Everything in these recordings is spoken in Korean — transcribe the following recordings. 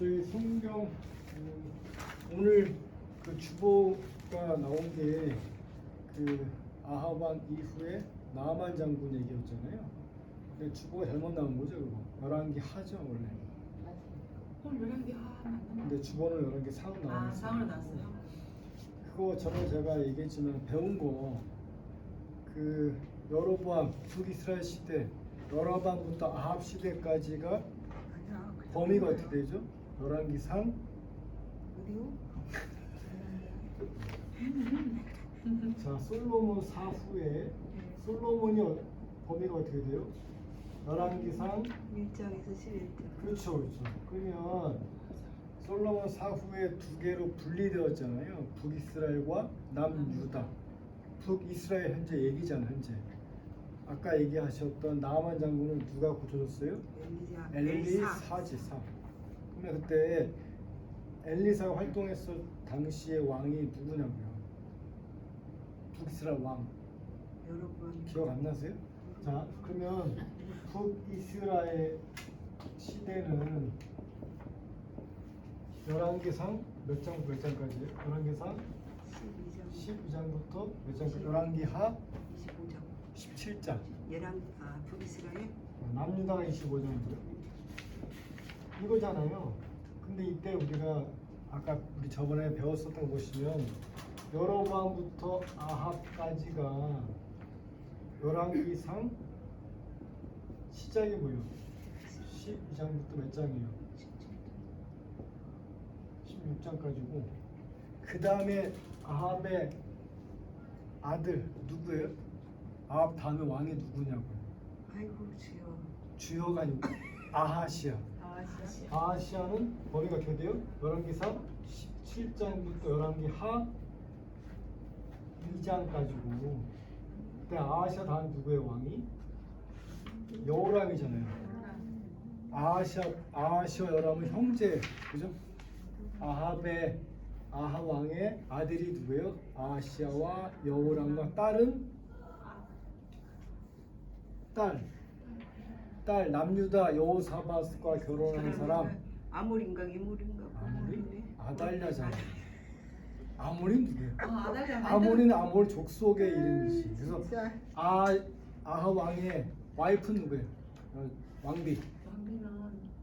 저희 성경 오늘 그 주보가 나온 게 그 아합 왕 이후에 나아만 장군 얘기였잖아요. 근데 주보가 잘못 나온 거죠, 그거. 11개 하죠 원래. 오늘 11개 하나. 근데 주보는 11개 상으로 나왔어요. 아, 상으로 나왔어요. 그거 전에 제가 얘기했지만 배운 거 그 여로보암 북이스라엘 시대 여로보암부터 아합 시대까지가 범위가 어떻게 되죠? 11기상 어디요? 자 솔로몬 사후에 솔로몬이 범위가 어떻게 돼요? 11기상 1장에서 11장. 그렇죠 그렇죠. 그러면 솔로몬 사후에 두 개로 분리되었잖아요. 북이스라엘과 남유다. 북이스라엘 현재 얘기잖아 현재. 아까 얘기하셨던 나아만 장군은 누가 고쳐줬어요? 엘리사지. 그러면 그때 엘리사가 활동했을 당시의 왕이 누구냐고요? 북이스라엘 왕 여러분 기억 안 나세요? 자 그러면 북이스라엘 시대는 11개상 몇 장부터 몇 장까지예요? 11개상 12장 12장부터 몇 장까지? 11개 하 25장 17장. 북이스라엘 남유다가 25장이고요. 이거잖아요. 근데 이때 우리가 아까 우리 저번에 배웠었던 거 보시면 여로보암부터 아합까지가 11기상 시작이 뭐예요? 12장부터 몇 장이에요? 16장까지고 그 다음에 아합의 아들 누구예요? 아합 다음에 왕이 누구냐고요? 아이고 주여 주요가 아니고 아하시아. 아하시아는 범위가 어떻게 돼요? 11기상 17장부터 11기 하 2장까지고 그때 아하시아 다음 누구예요 왕이? 여호람이잖아요. 아하시아 여호람은 형제 그죠? 아합 왕의 아들이 누구예요? 아하시아와 여호람과 딸 남유다 여호사밧과 결혼한 사람 아몰인가 이몰인가 아모리? 아달랴잖아. 아모리는 누구예요? 아달랴. 아모리는 아몰 족속의 이름이지. 그래서 아합 왕의 와이프는 누구예요? 왕비. 왕비는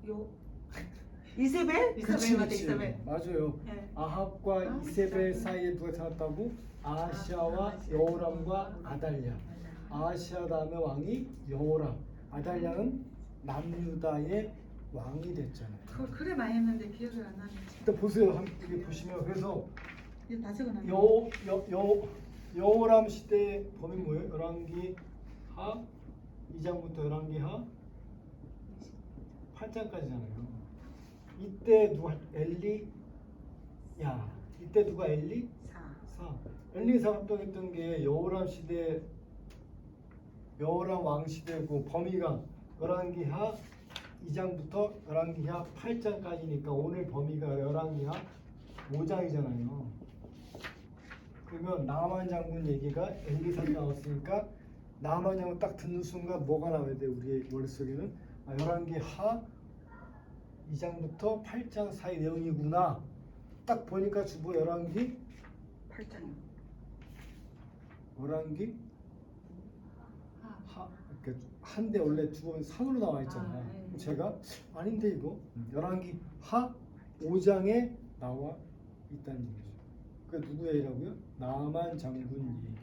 요 이세벨? 이세벨 이세벨. 맞아요. 네. 아합과 이세벨 사이에 누가 태어났다고? 아하시아와 여호람과 아달랴. 아하시아 다음에 왕이 여호람. 아달랴는 남유다의 왕이 됐잖아요. 그걸 그래 많이 했는데 기억이 안 나네. 일단 보세요. 이게 보시면 그래서 이거 다 적어놨네. 여호람 시대 범위 뭐예요? 11기 하 2장부터 11기 하 8장까지잖아요. 이때 누가 이때 누가 사 엘리사 활동했던 게 여호람 시대 여호람 왕 시대고 범위가 11기 하 2장부터 11기 하 8장까지니까 오늘 범위가 11기 하 5장이잖아요. 그러면 나아만 장군 얘기가 엘리사 나왔으니까 나아만 장군 딱 듣는 순간 뭐가 나와야 돼? 우리의 머릿속에는 11기 하 2장부터 8장 사이 내용이구나. 딱 보니까 주보 11기 8장 11기 그러니까 한데 원래 주보는 상으로 나와 있잖아. 네. 제가 아닌데 이거 11기 하 5장에 나와 있다는 얘기죠. 그 누구 얘기라고요? 나아만 장군 얘기.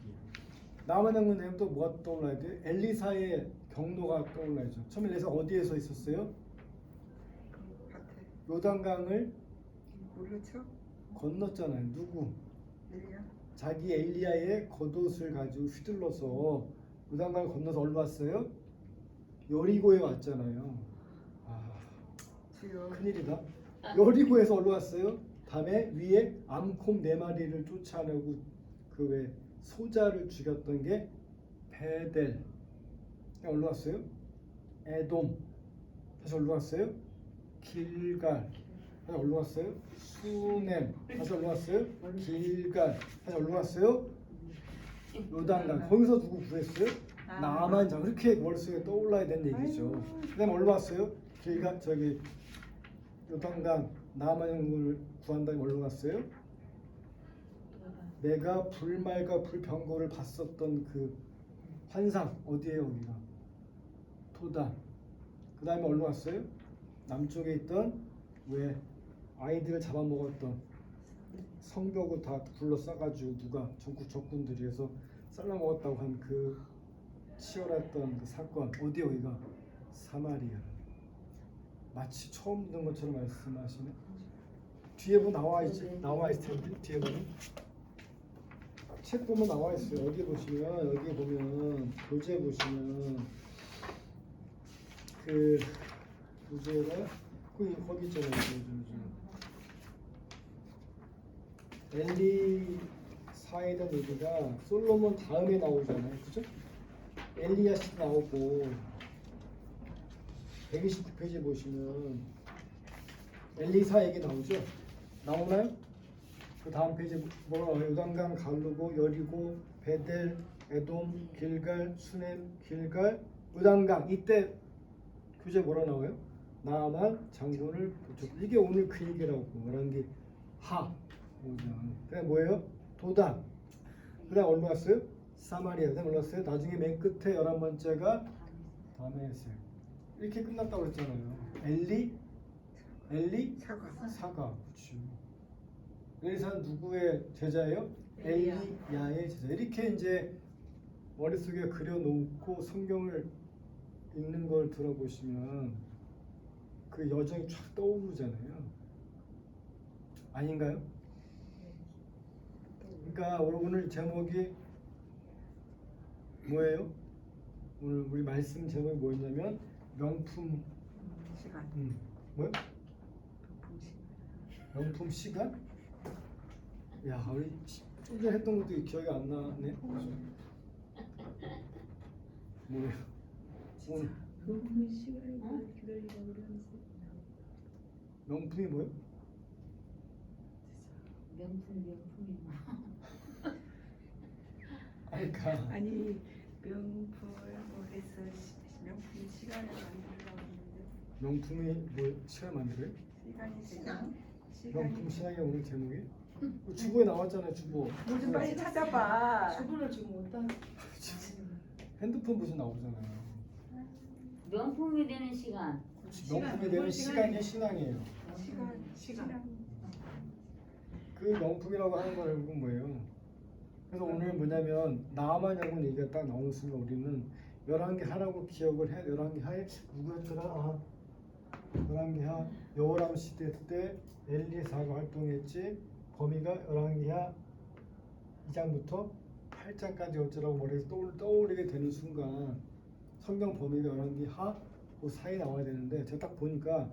나아만 장군 되면 또 뭐가 떠올라야 돼? 엘리사의 경로가 떠올라야죠. 처음에 엘리사 어디에서 있었어요? 밭에 요단강을 모르죠? 건넜잖아요. 누구? 엘리야 자기 엘리야의 겉옷을 가지고 휘둘러서 요단강을 건너서 어디로 왔어요? 여리고에 왔잖아요. 주여 큰일이다. 여리고에서 어디로 왔어요? 다음에 위에 암콤 4마리를 쫓아내고 그 외 소자를 죽였던 게 베델. 어디로 왔어요? 에돔. 다시 어디로 왔어요? 길갈. 다시 어디로 왔어요? 수넴. 다시 어디로 왔어요? 길갈. 다시 어디로 왔어요? 요단강. 거기서 누구 구했어요? 나아만 장. 그렇게 머릿속에 떠올라야 되는 얘기죠. 그다음에 어디로 왔어요? 길갈 저기 요단강 남한영을 구한 다음에 어디로 갔어요? 내가 불말과 불병거를 봤었던 그 환상 어디에요 여기가? 도단. 그 다음에 어디로 갔어요? 남쪽에 있던 왜 아이들을 잡아먹었던 성벽을 다 둘러싸가지고 누가 전국 적군들이 해서 잘라먹었다고 한 그 치열했던 그 사건 어디 여기가? 사마리아. 마치 처음 듣는 것처럼 말씀하시네. 뒤에 뭐 나와 있을 텐데 뒤에 보면 책 보면 나와 있어요. 여기 보시면 여기 보면 교재 보시면 그 교재가 거기 있잖아요. 엘리 사이던 얘기가 솔로몬 다음에 나오잖아요. 그죠? 엘리야시 나오고 129페이지 보시면 엘리사 얘기 나오죠? 나오나요? 그 다음 페이지 뭐라 나와요? 요단강 갈르고 여리고 베델 에돔 길갈 수넴 길갈 요단강 이때 교재 뭐라 나와요? 나아만 장군을 도쳤고 이게 오늘 그 얘기라고 말한 게 하. 그다음 뭐예요? 도단. 그다음 어디로 갔어요? 사마리아. 그다음 올랐어요. 나중에 맨 끝에 11번째가 다메섹. 이렇게 끝났다고 그랬잖아요. 엘리 사가. 그렇죠. 엘리사는 누구의 제자예요? 엘리야의 제자. 이렇게 이제 머릿속에 그려놓고 성경을 읽는 걸 들어보시면 그 여정이 쫙 떠오르잖아요. 아닌가요? 그러니까 오늘 제목이 뭐예요? 오늘 우리 말씀 제목이 뭐였냐면 명품 시간. 뭐요? 명품 시간. 명품 시간? 야 우리 좀 전에 했던 것도 기억이 안 나네. 뭐예요? 오늘 그분의 시간을 기다리라고 그러면서 명품이 뭐예요? 명품이 그러니까 아니 명품을 해서 명품 시간을 만들려고 했는데 명품이 뭐 시간 만들어요? 시간. 명품 시장이 오늘 제목이? 주보에 나왔잖아요. 주보. 뭐좀 빨리 찾아봐. 주부를 지금 어떤 핸드폰 보시 나오잖아요. 명품이 되는 시간. 명품이 되는 시간이 신앙이에요. 시간. 그 명품이라고 하는 건 결국은 뭐예요? 그래서 오늘 뭐냐면 나만 영혼 얘기가 딱 나오는 순간 우리는 11개 하라고 기억을 해. 11개 하에 누구였더라? 11개 하 여호람 시대 때 엘리사가 활동했지. 범위가 11개 하 2장부터 8장까지 어쩌라고 머리에서 떠오르게 되는 순간 성경 범위가 11개 하 그 사이에 나와야 되는데 제가 딱 보니까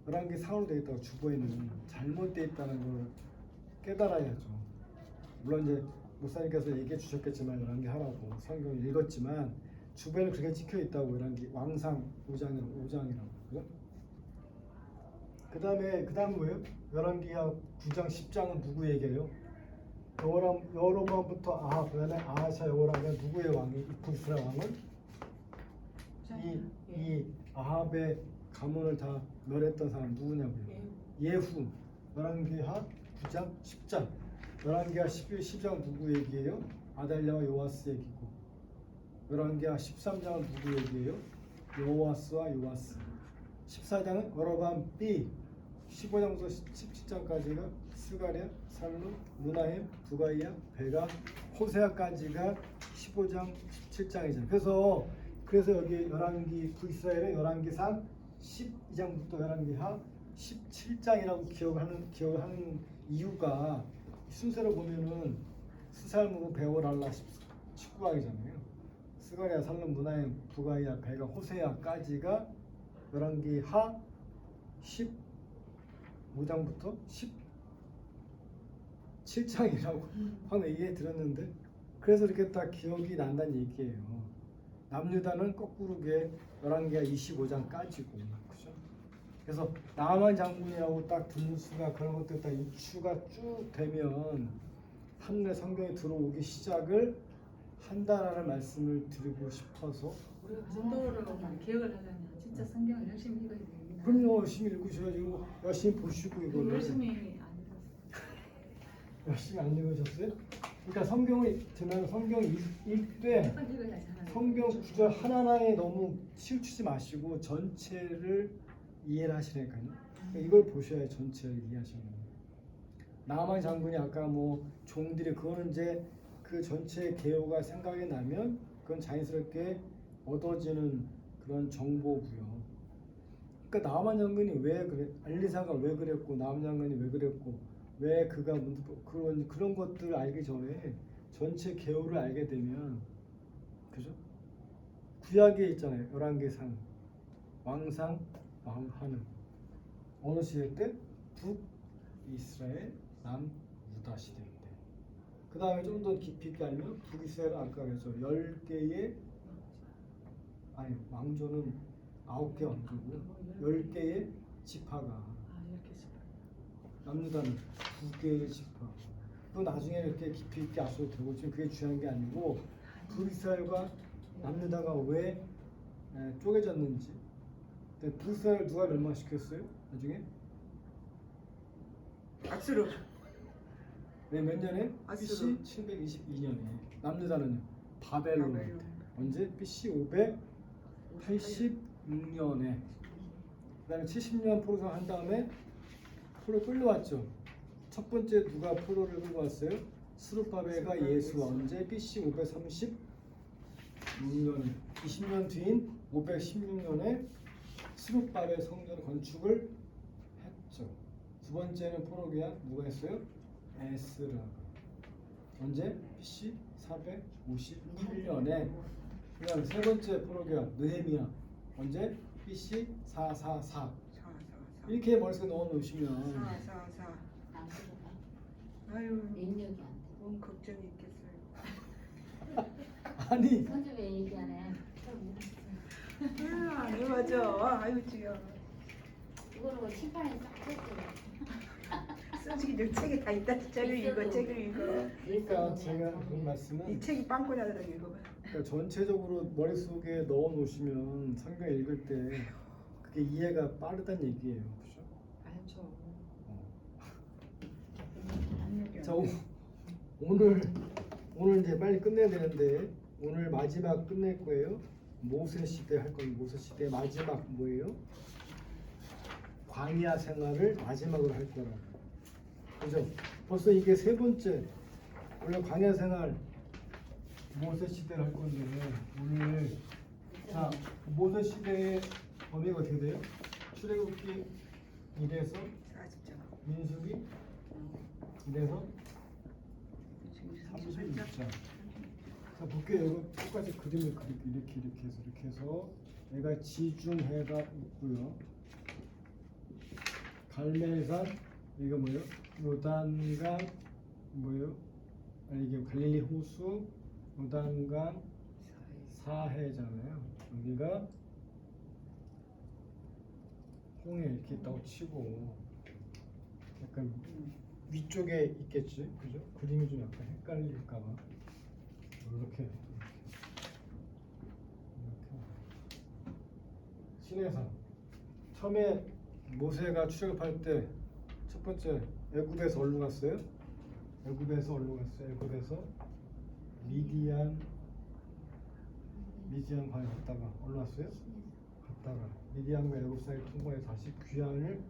11개 사로 되어 있다고 주보에는 잘못되어 있다는 걸 깨달아야죠. 물론 이제 목사님께서 얘기해 주셨겠지만 11개 하라고 성경을 읽었지만 주변에 그렇게 찍혀 있다고 11개 왕상 5장이라고 그죠? 그다음 뭐예요? 11개야 9장 10장은 누구 얘기예요? 여로보암부터 아합 그다음에 아하샤 여호람은 누구의 왕이 북이스라엘 왕은 이 아합의 가문을 다 멸했던 사람 누구냐고요? 예후 11개하 9장 10장 11개하 11, 10장 누구 얘기예요? 아달랴와 요아스 얘기고 11개하 13장은 누구 얘기예요? 요아스와 요아스 14장은 여로보암 B 15장부터 17장까지가 스가랴, 살루, 무나임, 두가이야, 베가, 호세아까지가 15장, 17장이잖아요. 그래서 여기 11기 북이스라엘의 11기상 12장부터 11기하 17장이라고 기억하는 이유가 순서로 보면은 스살무, 베오랄라 19강이잖아요. 스가랴, 살루, 무나임, 두가이야, 베가, 호세아까지가 11기하 15장부터 17장이라고 하는 얘기 들었는데 그래서 이렇게 딱 기억이 난다는 얘기예요. 남유다는 거꾸로게 11개가 25장까지고 그죠? 그래서 나만 장군이라고 딱 듣는 순간 그런 것들 딱 유추가 쭉 되면 한눈에 성경에 들어오기 시작을 한다라는 말씀을 드리고 싶어서 우리가 그 정도로 기억을 하려면 진짜 성경을 열심히 읽어야 됩니다. 그럼요. 열심히 읽으셔가지고 열심히 보시고 이거를 열심히 안 읽었어. 열심히 안 읽으셨어요? 그러니까 성경을 제가 성경 읽되 성경 구절 하나하나에 너무 치우치지 마시고 전체를 이해를 하시라니까요. 그러니까 이걸 보셔야 전체를 이해하시는 거예요. 나만 장군이 아까 뭐 종들이 그거는 이제 그 전체 개요가 생각이 나면 그건 자연스럽게 얻어지는 그런 정보고요. 그러니까 나만 장군이 왜 그래? 알리사가 왜 그랬고 나만 장군이 왜 그랬고 왜 그가 그런 것들 알기 전에 전체 개요를 알게 되면 그죠? 구약에 있잖아요. 11개상 왕상 왕하는 어느 시대 때? 북이스라엘 남유다 시대인데 그 다음에 좀 더 깊이 있게 알면 북이스라엘은 아까 그랬죠. 10개의 아니 왕조는 9개 왕조고 10개의 지파가 아 이렇게 싶어. 남유다는 2개의 지파. 또 나중에 이렇게 깊이 있게 아셔도 되고 지금 그게 중요한 게 아니고 북이스라엘과 남유다가 왜 쪼개졌는지. 근데 북이스라엘 누가 멸망시켰어요? 나중에? 악수로. 네, 몇 년에? 아수르. BC 722년에. 남유다는요? 바벨론. 바벨론. 언제? BC 586년에. 그다음에 70년 포로를 한 다음에 포로 끌려왔죠. 첫 번째 누가 포로를 끌고 왔어요? 스룹바벨과 예수와 언제? BC 536년에 20년 뒤인 516년에 스룹바벨 성전 건축을 했죠. 두 번째는 포로기야 누가 했어요? 에스라. 언제? BC 458년에. 그다음 세 번째 포로기야 느헤미야. 언제? BC 444. 이렇게 머릿속에 넣어 놓으시면 444. 남들보다 아유, 능력이 안 돼. 뭔 걱정이 있겠어요. 아니 선주 왜 얘기하네? 안 해맞아. 아유 지겨. 이거로 칠판에 딱 썼어. 솔직히 저 책에 다 있다. 책을 읽어, 책을 읽어. 그러니까 제가 그런 말씀은 이 책이 빵꾸나더라 읽어봐. 그러니까 전체적으로 머릿속에 넣어 놓으시면 성경 읽을 때 그게 이해가 빠르다는 얘기예요. 그렇죠? 알죠. 자, 오늘 이제 빨리 끝내야 되는데 오늘 마지막 끝낼 거예요. 모세 시대 할 거예요. 모세 시대 마지막 뭐예요? 광야 생활을 마지막으로 할 거라고. 그죠? 벌써 이게 세 번째. 원래 광야 생활 모세 시대를 할 건데 오늘 자 모세 시대의 범위가 어떻게 돼요? 출애굽기 1에서 40장. 민수기 1에서 36장. 자 볼게요. 이거 똑같이 그림을 그리고 이렇게 해서 얘가 지중해가 있고요. 갈멜산 이거 뭐예요? 요단강 뭐예요? 이게 갈릴리 호수 요단강 사해잖아요. 여기가 홍해 이렇게 있다고 치고 약간 위쪽에 있겠지, 그죠? 그림이 좀 약간 헷갈릴까봐 이렇게 시내산 처음에 모세가 출애굽할 때 첫 번째 애굽에서 어디로 갔어요? 애굽에서 미디안 광야 갔다가 어디로 왔어요? 갔다가 미디안과 애굽 사이 통과해 다시 귀환을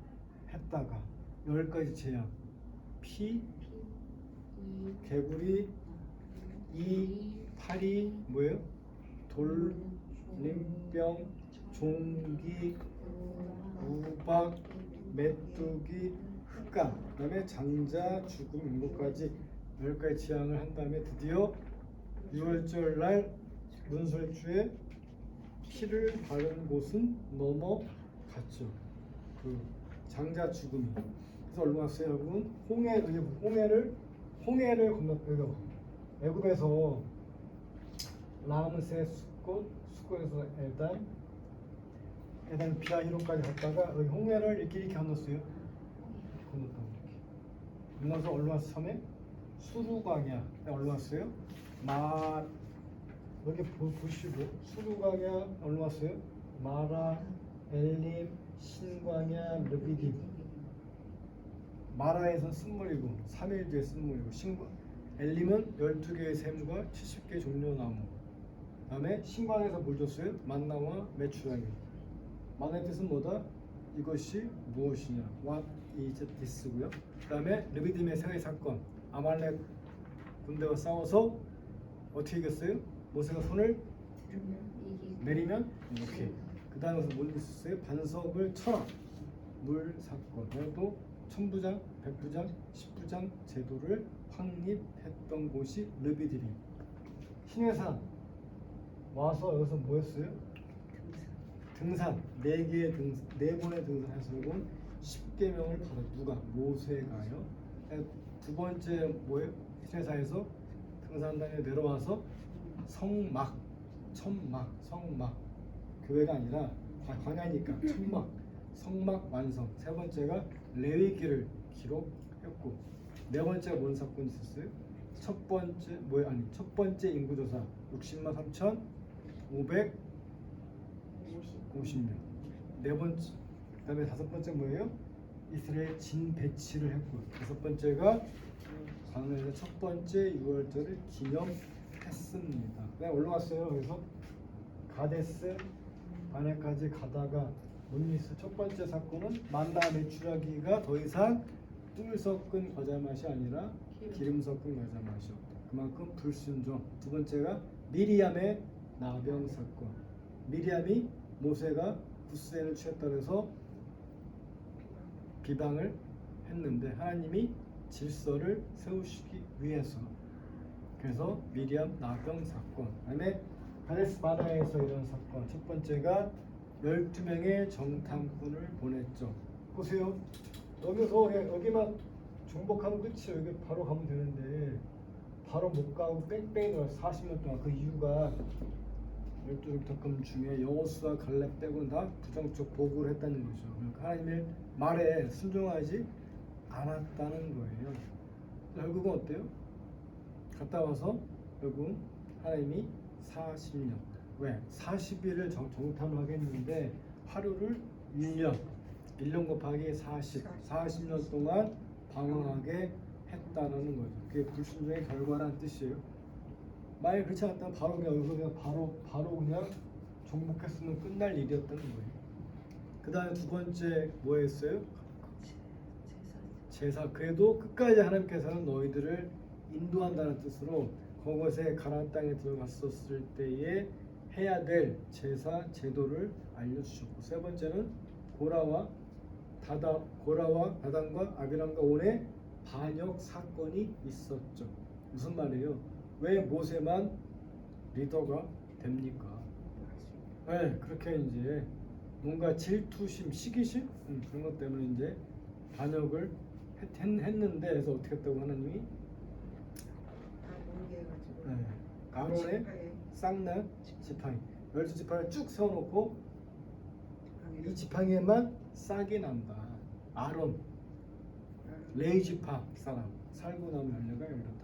했다가 10가지 재앙 피, 개구리, 파리 뭐예요? 돌림병, 종기, 우박, 메뚜기, 흑감, 그다음에 장자, 죽음, 인고까지 10가지 재앙을 한 다음에 드디어 6월절 날 문설주에 피를 바른 곳은 넘어갔죠. 그 장자 죽음이. 그래서 얼마 왔어요, 여러분? 홍해를 건넜고요. 애굽에서 라므세 수꽃에서 에단 비아히로까지 갔다가 여기 홍해를 이렇게 건넜어요. 건넜다고 이렇게. 건너서 얼마 왔어? 섬에 수루광야. 얼마 왔어요? 여기 보시고 수루광야 얼마 왔어요? 마라, 엘림, 신광야 르비딤. 마라에서 쓴물이고 3일 뒤에 쓴물이고 엘림은 12개의 샘과 70개의 종려나무. 다음에 신광에서 뭘 줬어요? 만나와 메추라기. 만나의 뜻은 뭐다? 이것이 무엇이냐? What is this고요. 그다음에 르비딤의 세의 사건. 아말렉 군대와 싸워서 어떻게 이겼어요? 모세가 손을 내리면 이렇게. 그 다음에 뭘 있었어요? 반석을 쳐라. 물 사건. 그리고 천부장, 백부장, 십부장 제도를 확립했던 곳이 르비딤. 신해산 와서 여기서 뭐 했어요? 등산. 4번의 등산해서 10계명을 받아. 누가? 모세가요. 두 번째 뭐예요? 신해산에서 등산단에 내려와서 성막, 성막. 교회가 아니라 광야니까 천막, 성막 완성. 세 번째가 레위기를 기록했고, 네 번째가 뭔 사건이 있었어요? 첫 번째 인구조사 60만 3,550명. 네 번째, 그다음에 다섯 번째 뭐예요? 이스라엘 진 배치를 했고, 다섯 번째가 광야에서 첫 번째 6월절을 기념했습니다. 네, 올라왔어요. 그래서 가데스 바네까지 가다가 문리스 첫 번째 사건은 만다 메추라기가 더 이상 꿀 섞은 과자 맛이 아니라 기름 섞은 과자 맛이었다. 그만큼 불순종. 두 번째가 미리암의 나병 사건. 미리암이 모세가 구스엔을 취했다 해서 비방을 했는데 하나님이 질서를 세우시기 위해서, 그래서 미리암 나병 사건. 그다음에 가데스 바네아에서 이런 사건. 첫 번째가 12명의 정탐꾼을 보냈죠. 보세요. 여기만 정복하면 끝이에요. 여기 바로 가면 되는데 바로 못 가고 뺑뺑이 돌아 40년 동안. 그 이유가 12정탐꾼 중에 여호수아 갈렙 빼고는 다 부정적 보고를 했다는 거죠. 그러니까 하나님의 말에 순종하지 않았다는 거예요. 결국은 어때요? 갔다 와서 결국 하나님이 40년, 왜? 40일을 정탐을 하겠는데 하루를 1년 곱하기 40년 동안 방황하게 했다는 거죠. 그게 불순종의 결과라는 뜻이에요. 만약 그렇지 않았다면 바로 그냥 바로 그냥 정복했으면 끝날 일이었다는 거예요. 그 다음에 두 번째 뭐 했어요? 제사. 그래도 끝까지 하나님께서는 너희들을 인도한다는 뜻으로 그것에 가나안 땅에 들어갔었을 때에 해야 될 제사 제도를 알려주셨고, 세 번째는 고라와 다단과 아비람과 온의 반역 사건이 있었죠. 무슨 말이에요? 왜 모세만 리더가 됩니까? 네, 그렇게 이제 뭔가 질투심, 시기심 그런 것 때문에 이제 반역을 했는데, 그래서 어떻게 했다고 하나님이 네, 아론의 쌍난 지팡이 12지팡이를 쭉 세워놓고 이 지팡이에만 싹이 난다. 아론 레위 지파 사람 살고 남은 열매가 이렇다.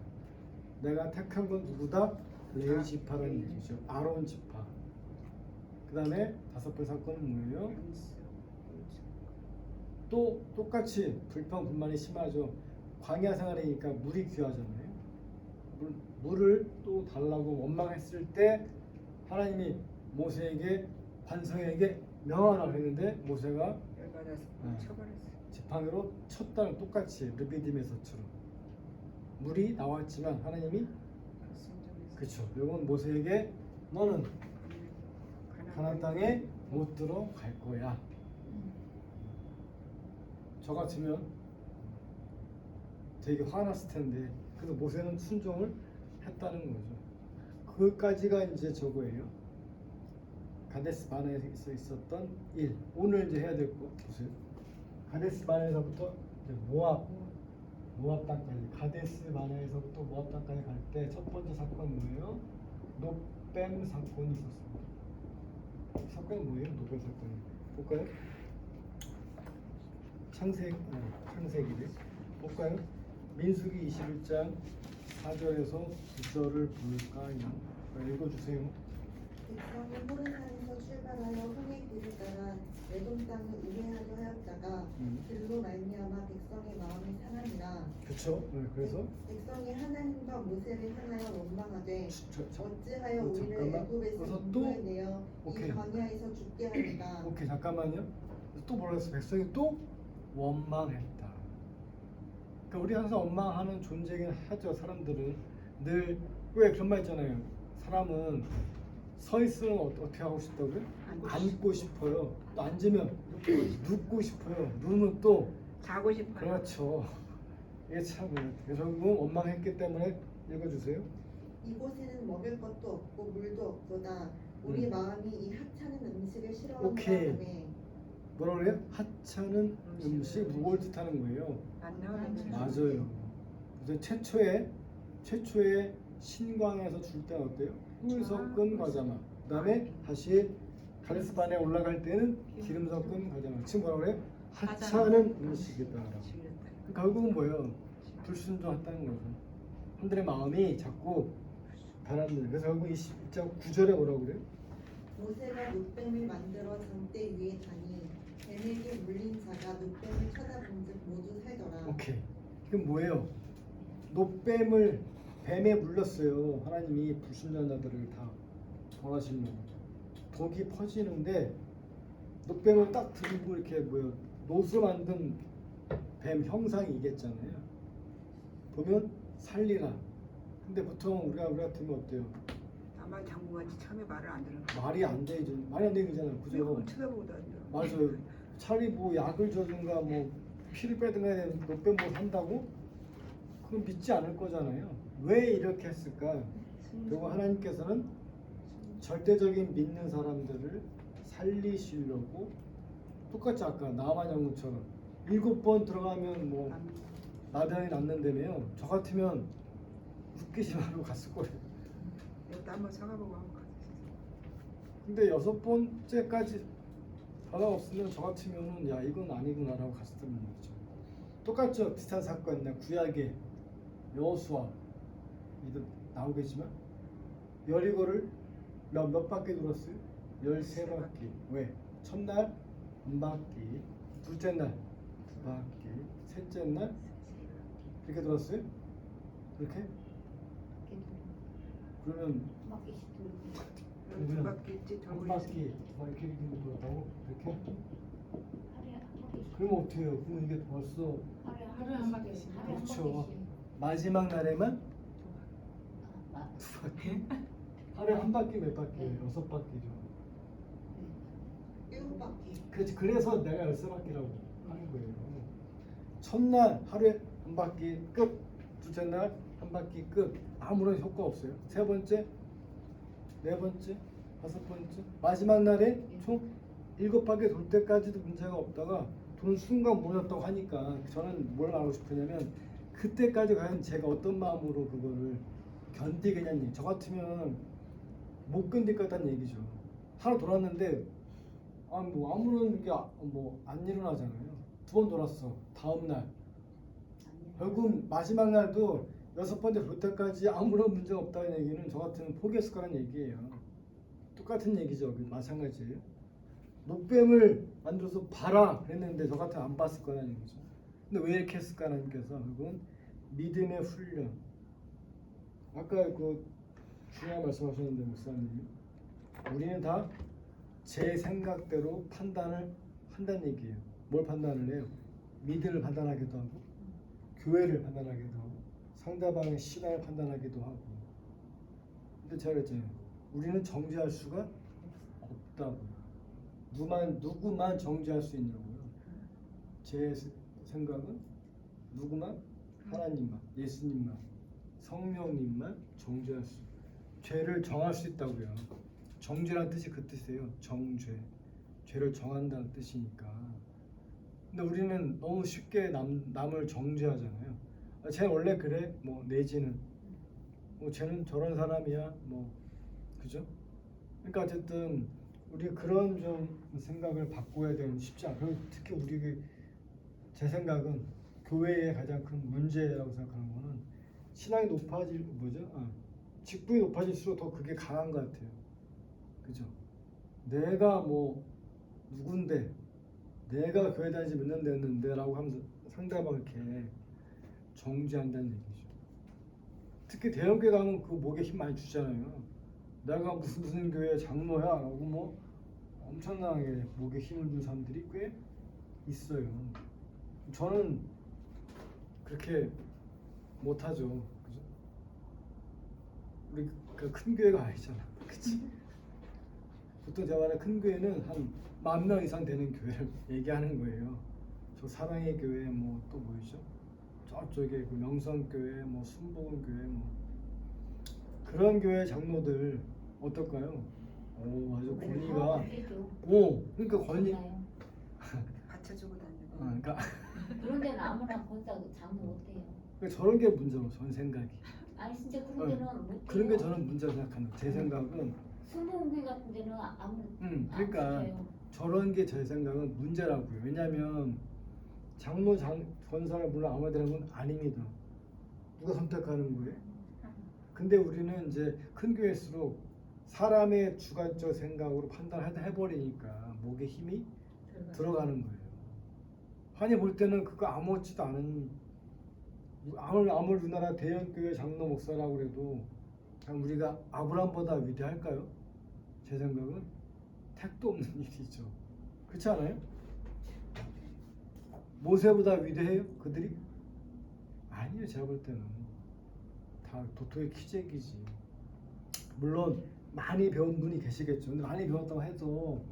내가 택한 건 누구다? 레위 지파라는 얘기죠. 아론 지파. 그 다음에 다섯 번째 사건은 뭐예요? 또 똑같이 불평불만이 심하죠. 광야 생활이니까 물이 귀하잖아요. 물을 또 달라고 원망했을 때 하나님이 모세에게 반성에게 명하라 했는데 모세가 지팡이로 쳤다는, 똑같이 르비딤에서처럼 물이 나왔지만 하나님이 그렇죠. 이건 모세에게 너는 가나안 땅에 못 들어갈 거야. 저 같으면 되게 화났을 텐데, 그래서 모세는 순종을 했다는 거죠. 그까지가 이제 저거예요. 가데스 바네아에서 있었던 일. 오늘 이제 해야 될 거 보세요. 가데스 바네아에서부터 모압 땅까지. 가데스 바네아에서부터 모압 땅까지 갈 때 첫 번째 사건 뭐예요? 노뱀 사건이 있었습니다. 사건이 뭐예요? 노뱀 사건이. 볼까요? 창세기를 볼까요? 민수기 21장 4절에서 9절을 볼까요? 읽어주세요. 백성이 호르산에서 출발하여 홍해 길을 따라 에돔 땅을 우회하려 하였다가 길로 말미암아 백성의 마음이 상하니라. 그쵸? 네, 그래서 백성이 하나님과 모세를 향하여 원망하되 어찌하여 우리를 잠깐만. 애굽에서 그래서 또 인도해내어 오케이. 이 광야에서 죽게 하는가. 오케이 잠깐만요. 또 뭐라 했어? 백성이 또 원망했다. 그러니까 우리 항상 원망하는 존재긴 하죠. 사람들은 늘 왜 그런 말 있잖아요. 사람은 서 있으면 어떻게 하고 싶다고요? 앉고 싶어요. 또 앉으면 눕고 싶어요. 누우면 또 자고 싶어요. 그렇죠. 이게 참 결국은 원망했기 때문에 읽어주세요. 이곳에는 먹을 것도 없고 물도 없도다. 우리 마음이 이 하찮은 음식을 싫어한다 오케이. 하네. 뭐라 그래요? 하찮은 음식 무거울 듯하는 거예요. 안 나오는 맞아요. 그래서 최초의 신광에서 줄 때는 어때요? 꿀 섞은 과자맛. 그다음에 다시 가데스반에 올라갈 때는 기름 섞은 과자맛. 지금 뭐라 그래요? 하찮은 음식이다. 결국은 뭐예요? 불순종했다는 거죠. 사람들의 마음이 자꾸 변합니다. 그래서 결국 21장 9절에 뭐라고 그래요? 모세가 놋뱀을 만들어 장대 위에 다니 뱀에게 물린 자가 놋뱀을 쳐다본즉 모두 살더라. 오케이. 이건 뭐예요? 놋뱀을 뱀에 물렸어요. 하나님이 불순종자들을 다 벌하시려고. 독이 퍼지는데 놋뱀을 딱 들고 이렇게 뭐예요? 놋으로 만든 뱀 형상이 이겠잖아요. 보면 살리라. 근데 보통 우리 같으면 어때요? 아마 장군같이 처음에 말을 안 들은 거. 말이 안 되죠. 말이 안 되잖아요. 그죠? 쳐다보고도 안 들어. 맞아요. 차라리 뭐 약을 줘든가 뭐 피를 빼든가 놋뱀 뭐 산다고? 그건 믿지 않을 거잖아요. 왜 이렇게 했을까? 그리고 하나님께서는 절대적인 믿는 사람들을 살리시려고 똑같이 아까 나만 장군처럼 7번 들어가면 뭐 나병이 낫는다며요. 저 같으면 웃기지 말고 갔을 거예요. 이것도 한번 사가보고 하고 가자. 근데 6번째까지 바다 없으면 저 같으면은 야 이건 아니구나라고 갔을 때는 거죠. 똑같죠. 비슷한 사건이나 구약의 여호수아 이도 나오겠지만 여리고를 몇 바퀴 돌았어요? 13바퀴. 왜? 첫날 한 바퀴, 둘째 날 두 바퀴, 셋째 날 이렇게 돌았어요? 이렇게? 그러면 두 바퀴 있지 한 돌고 바퀴 막 이렇게 돌았다고? 이렇게? 그러면 어떻게 해요? 그러면 이게 벌써 하루에 한 바퀴씩. 그렇죠. 마지막 날에만 두 바퀴? 하루에 한 바퀴 몇 바퀴예요? 6바퀴죠. 7바퀴. 그렇지. 그래서 내가 13바퀴라고 하는 거예요. 첫날 하루에 한 바퀴 끝. 둘째 날 한 바퀴 끝. 아무런 효과 없어요. 세 번째, 네 번째, 다섯 번째, 마지막 날에 총 7바퀴 돌 때까지도 문제가 없다가 도는 순간 무너졌다고 하니까 저는 뭘 말하고 싶으냐면 그때까지 과연 제가 어떤 마음으로 그거를 견디겠냐는 얘기. 저 같으면 못 견딜 것 같다는 얘기죠. 하루 돌았는데 뭐 아무런 게 뭐 안 일어나잖아요. 2번 돌았어. 다음 날 결국 마지막 날도 6번째 돌 때까지 아무런 문제가 없다는 얘기는 저 같으면 포기했을 거라는 얘기예요. 똑같은 얘기죠. 마찬가지예요. 놋뱀을 만들어서 봐라 그랬는데 저 같으면 안 봤을 거라는 얘기죠. 근데 왜 이렇게 했을까 하나님께서 그건 믿음의 훈련. 아까 그 중요한 말씀하셨는데 목사님이 우리는 다 제 생각대로 판단을 한다는 얘기예요. 뭘 판단을 해요? 믿음을 판단하기도 하고 교회를 판단하기도 하고 상대방의 신앙을 판단하기도 하고. 근데 제가 그랬잖아요. 우리는 정죄할 수가 없다고. 누구만 정죄할 수 있냐고요. 제 생각은 누구만? 하나님만, 예수님만, 성령님만 정죄할 수, 죄를 정할 수 있다고요. 정죄란 뜻이 그 뜻이에요. 정죄, 죄를 정한다는 뜻이니까. 근데 우리는 너무 쉽게 남을 정죄하잖아요. 쟤 원래 그래, 뭐 내지는 뭐 쟤는 저런 사람이야, 뭐 그죠? 그러니까 어쨌든 우리 그런 좀 생각을 바꿔야 되는 쉽지 않아요. 그리고 특히 우리 제 생각은 교회의 가장 큰 문제라고 생각하는 거는 신앙이 높아질 직분이 높아질수록 더 그게 강한 것 같아요. 그죠? 내가 뭐 누군데, 내가 교회 다니지 몇 년 됐는데라고 하면서 상대방을 이렇게 정죄한다는 얘기죠. 특히 대형교회 가면 그 목에 힘 많이 주잖아요. 내가 무슨 교회 장로야라고 뭐 엄청나게 목에 힘을 준 사람들이 꽤 있어요. 저는 그렇게 못하죠. 그죠? 우리 그 큰 교회가 아니잖아. 그치? 보통 제가 말하는 큰 교회는 한 10,000명 이상 되는 교회를 얘기하는 거예요. 저 사랑의 교회 뭐 또 뭐였죠? 저쪽에 그 명성교회 뭐 순복음교회 뭐 그런 교회 장로들 어떨까요? 오 아주 권위가 없겠죠. 오 그러니까 권위 없나요? 받쳐주고 다니고. 그러니까 그런 데는 아무나 거기다 장도 못해요. 저런 게 문제로 저는 생각이 아니 진짜 그런 데는 못해요. 그런 게 저는 문제라고 생각하는 제 생각은 순복음회 같은 데는 아무 그러니까 안 시켜요. 저런 게 제 생각은 문제라고요. 왜냐하면 장로 권사를 물론 아무나 되는 건 아닙니다. 누가 선택하는 거예요? 근데 우리는 이제 큰 교회일수록 사람의 주관적 생각으로 판단해버리니까 목에 힘이 들어가는 거예요. 환히 볼 때는 그거 아무렇지도 않은 아무리 우리나라 대형교회 장로 목사라고 해도 우리가 아브라함보다 위대할까요? 제 생각은 택도 없는 일이죠. 그렇지 않아요? 모세보다 위대해요? 그들이? 아니에요. 제가 볼 때는 다 도토의 키재기지. 물론 많이 배운 분이 계시겠죠. 근데 많이 배웠다고 해도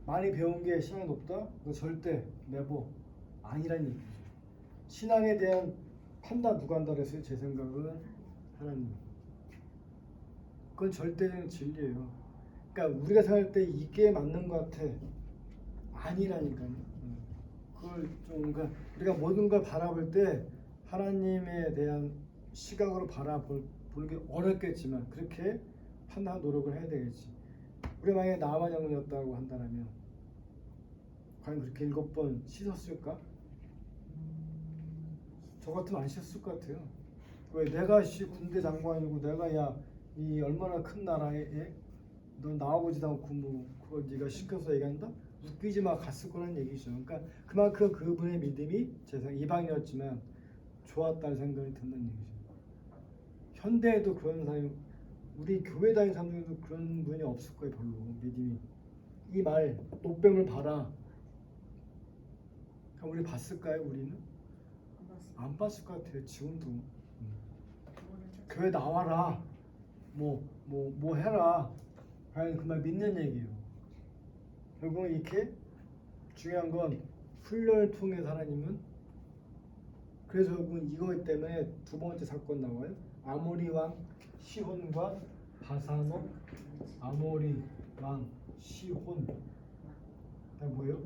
많이 배운 게 신앙이 높다? 그거 절대 never 아니란 얘기죠. 신앙에 대한 판단 누가 한다 그랬어요? 제 생각은 하나님. 그건 절대적인 진리예요. 그러니까 우리가 생각할 때 이게 맞는 것 같아. 아니라니까요. 그걸 좀 그러니까 우리가 모든 걸 바라볼 때 하나님에 대한 시각으로 보는 게 어렵겠지만 그렇게 판단 노력을 해야 되겠지. 우리 만약에 나만 장로였다고 한다면 과연 그렇게 7번 씻었을까? 저 같으면 안 씻었을 것 같아요. 왜 내가 군대 장관이고 내가 이 얼마나 큰 나라에 넌 나와보지도 않고 뭐 그걸 네가 시켜서 얘기한다? 웃기지 마 갔을 거라는 얘기죠. 그러니까 그만큼 그분의 믿음이 제상 이방이었지만 좋았다는 생각이 든다는 얘기죠. 현대에도 그런 사람이 우리 교회 다니는 사람 중에도 그런 분이 없을 거예요. 별로 믿음이 이 말 노뱀을 봐라. 우리 봤을까요? 우리는 안 봤을 것 같아요. 지금도 교회 나와라. 뭐 해라. 과연 그 말 믿는 얘기예요. 결국은 이렇게 중요한 건 훈련을 통해서 하나님은 그래서 결국은 이거 때문에 두 번째 사건 나와요. 아모리 왕 시혼과 바산옥 아모리 왕 시혼 다 뭐예요?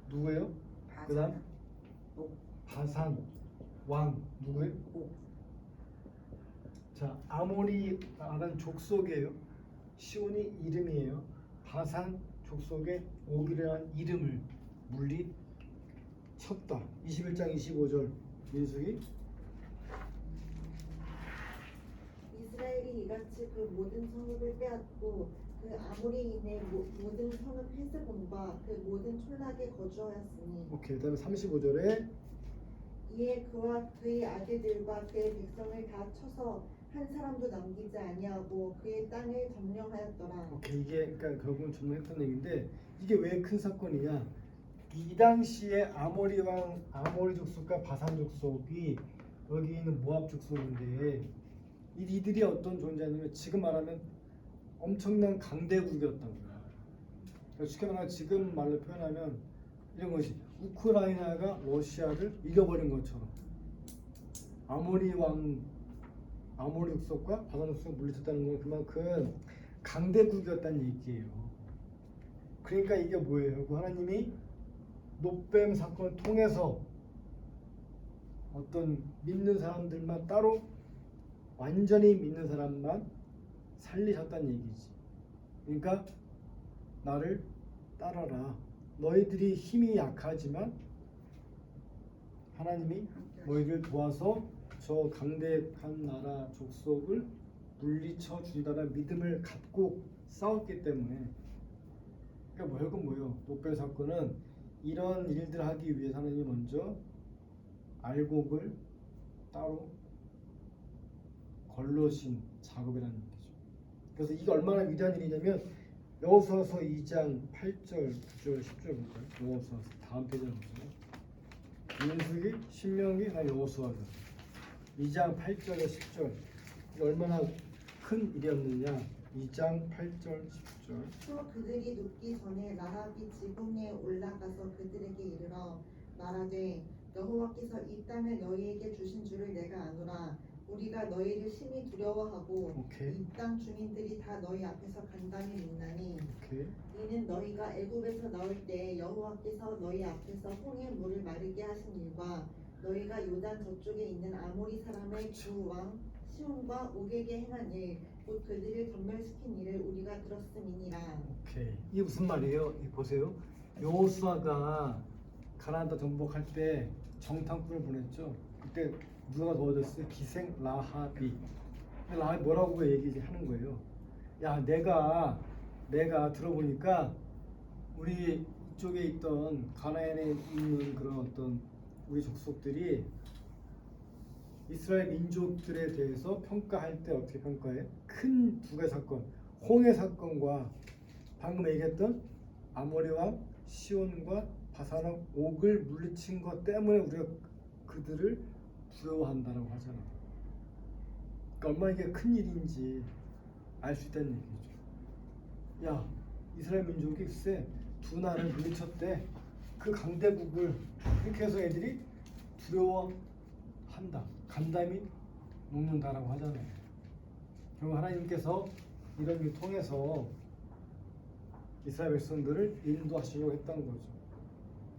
누구예요? 그다음 바산 왕 누구예요? 자 아모리라는 족속이에요. 시온이 이름이에요. 바산 족속의 옥이라는 이름을 물리쳤다. 21장 25절 민수기 이스라엘이 이같이 그 모든 성읍을 빼앗고 그 아모리인의 모든 성읍 헤스본과 그 모든 촌락에 거주하였으니 오케이. 그다음에 35절에 이에 그와 그의 아들들과 그의 백성을 다 쳐서 한 사람도 남기지 아니하고 그의 땅을 점령하였더라. 오케이. 이게 그러니까 결국은 전문했던 얘기인데 이게 왜 큰 사건이냐? 이 당시에 아모리 족속과 바산 족속이 여기 있는 모압 족속인데 이들이 어떤 존재냐면 지금 말하면 엄청난 강대국이었던 거야. 그러니까 쉽게 말하면 지금 말로 표현하면 이런 것이 우크라이나가 러시아를 이겨버린 것처럼 아모리 족속과 바산 족속을 물리쳤다는 건 그만큼 강대국이었다는 얘기예요. 그러니까 이게 뭐예요? 하나님이 노뱀 사건을 통해서 어떤 믿는 사람들만 따로 완전히 믿는 사람만 살리셨다는 얘기지. 그러니까 나를 따라라. 너희들이 힘이 약하지만 하나님이 너희를 도와서 저 강대한 나라 족속을 물리쳐 준다는 믿음을 갖고 싸웠기 때문에. 그러니까 결국 뭐예요? 녹별 사건은 이런 일들을 하기 위해서 하나님이 먼저 알곡을 따로 걸러신 작업이라는 얘기죠. 그래서 이게 얼마나 위대한 일이냐면 여호수아서 2장 8절, 9절, 10절 볼까요? 여호수아서 다음 페이지에 보세요. 민수기, 신명기, 여호수아서 2장 8절에 10절. 이게 얼마나 큰 일이었느냐? 2장 8절, 10절. 또 그들이 눕기 전에 라합이 지붕에 올라가서 그들에게 이르러 말하되 여호와께서 이 땅을 너희에게 주신 줄을 내가 아노라. 우리가 너희를 심히 두려워하고 오케이. 이 땅 주민들이 다 너희 앞에서 간단히 묻나니 오케이. 이는 너희가 애굽에서 나올 때 여호와께서 너희 앞에서 홍해 물을 마르게 하신 일과 너희가 요단 저쪽에 있는 아모리 사람의 두 왕 시온과 옥에게 행한 일, 곧 그들을 전멸시킨 일을 우리가 들었음이니라. 오케이. 이게 무슨 말이에요? 이 보세요. 여호수아가 가나안 땅 정복할 때 정탐꾼을 보냈죠. 그때 누가 도와줬어요? 기생 라합이. 근데 라합이 뭐라고 얘기하는 거예요? 야, 내가 들어보니까 우리 이쪽에 있던 가나안에 있는 그런 어떤 우리 족속들이 이스라엘 민족들에 대해서 평가할 때 어떻게 평가해? 큰 두 개 사건, 홍해 사건과 방금 얘기했던 아모리 왕 시온과 바사랑 옥을 물리친 것 때문에 우리가 그들을 두려워한다라고 하잖아. 그러니까 얼마나 이게 큰 일인지 알 수 있다는 얘기죠. 야, 이스라엘 민족이 글쎄 두 나라를 물리쳤대. 그 강대국을 그렇게 해서 애들이 두려워한다. 간담이 녹는다라고 하잖아요. 결국 하나님께서 이런 일을 통해서 이스라엘 백성들을 인도하시려고 했던 거죠.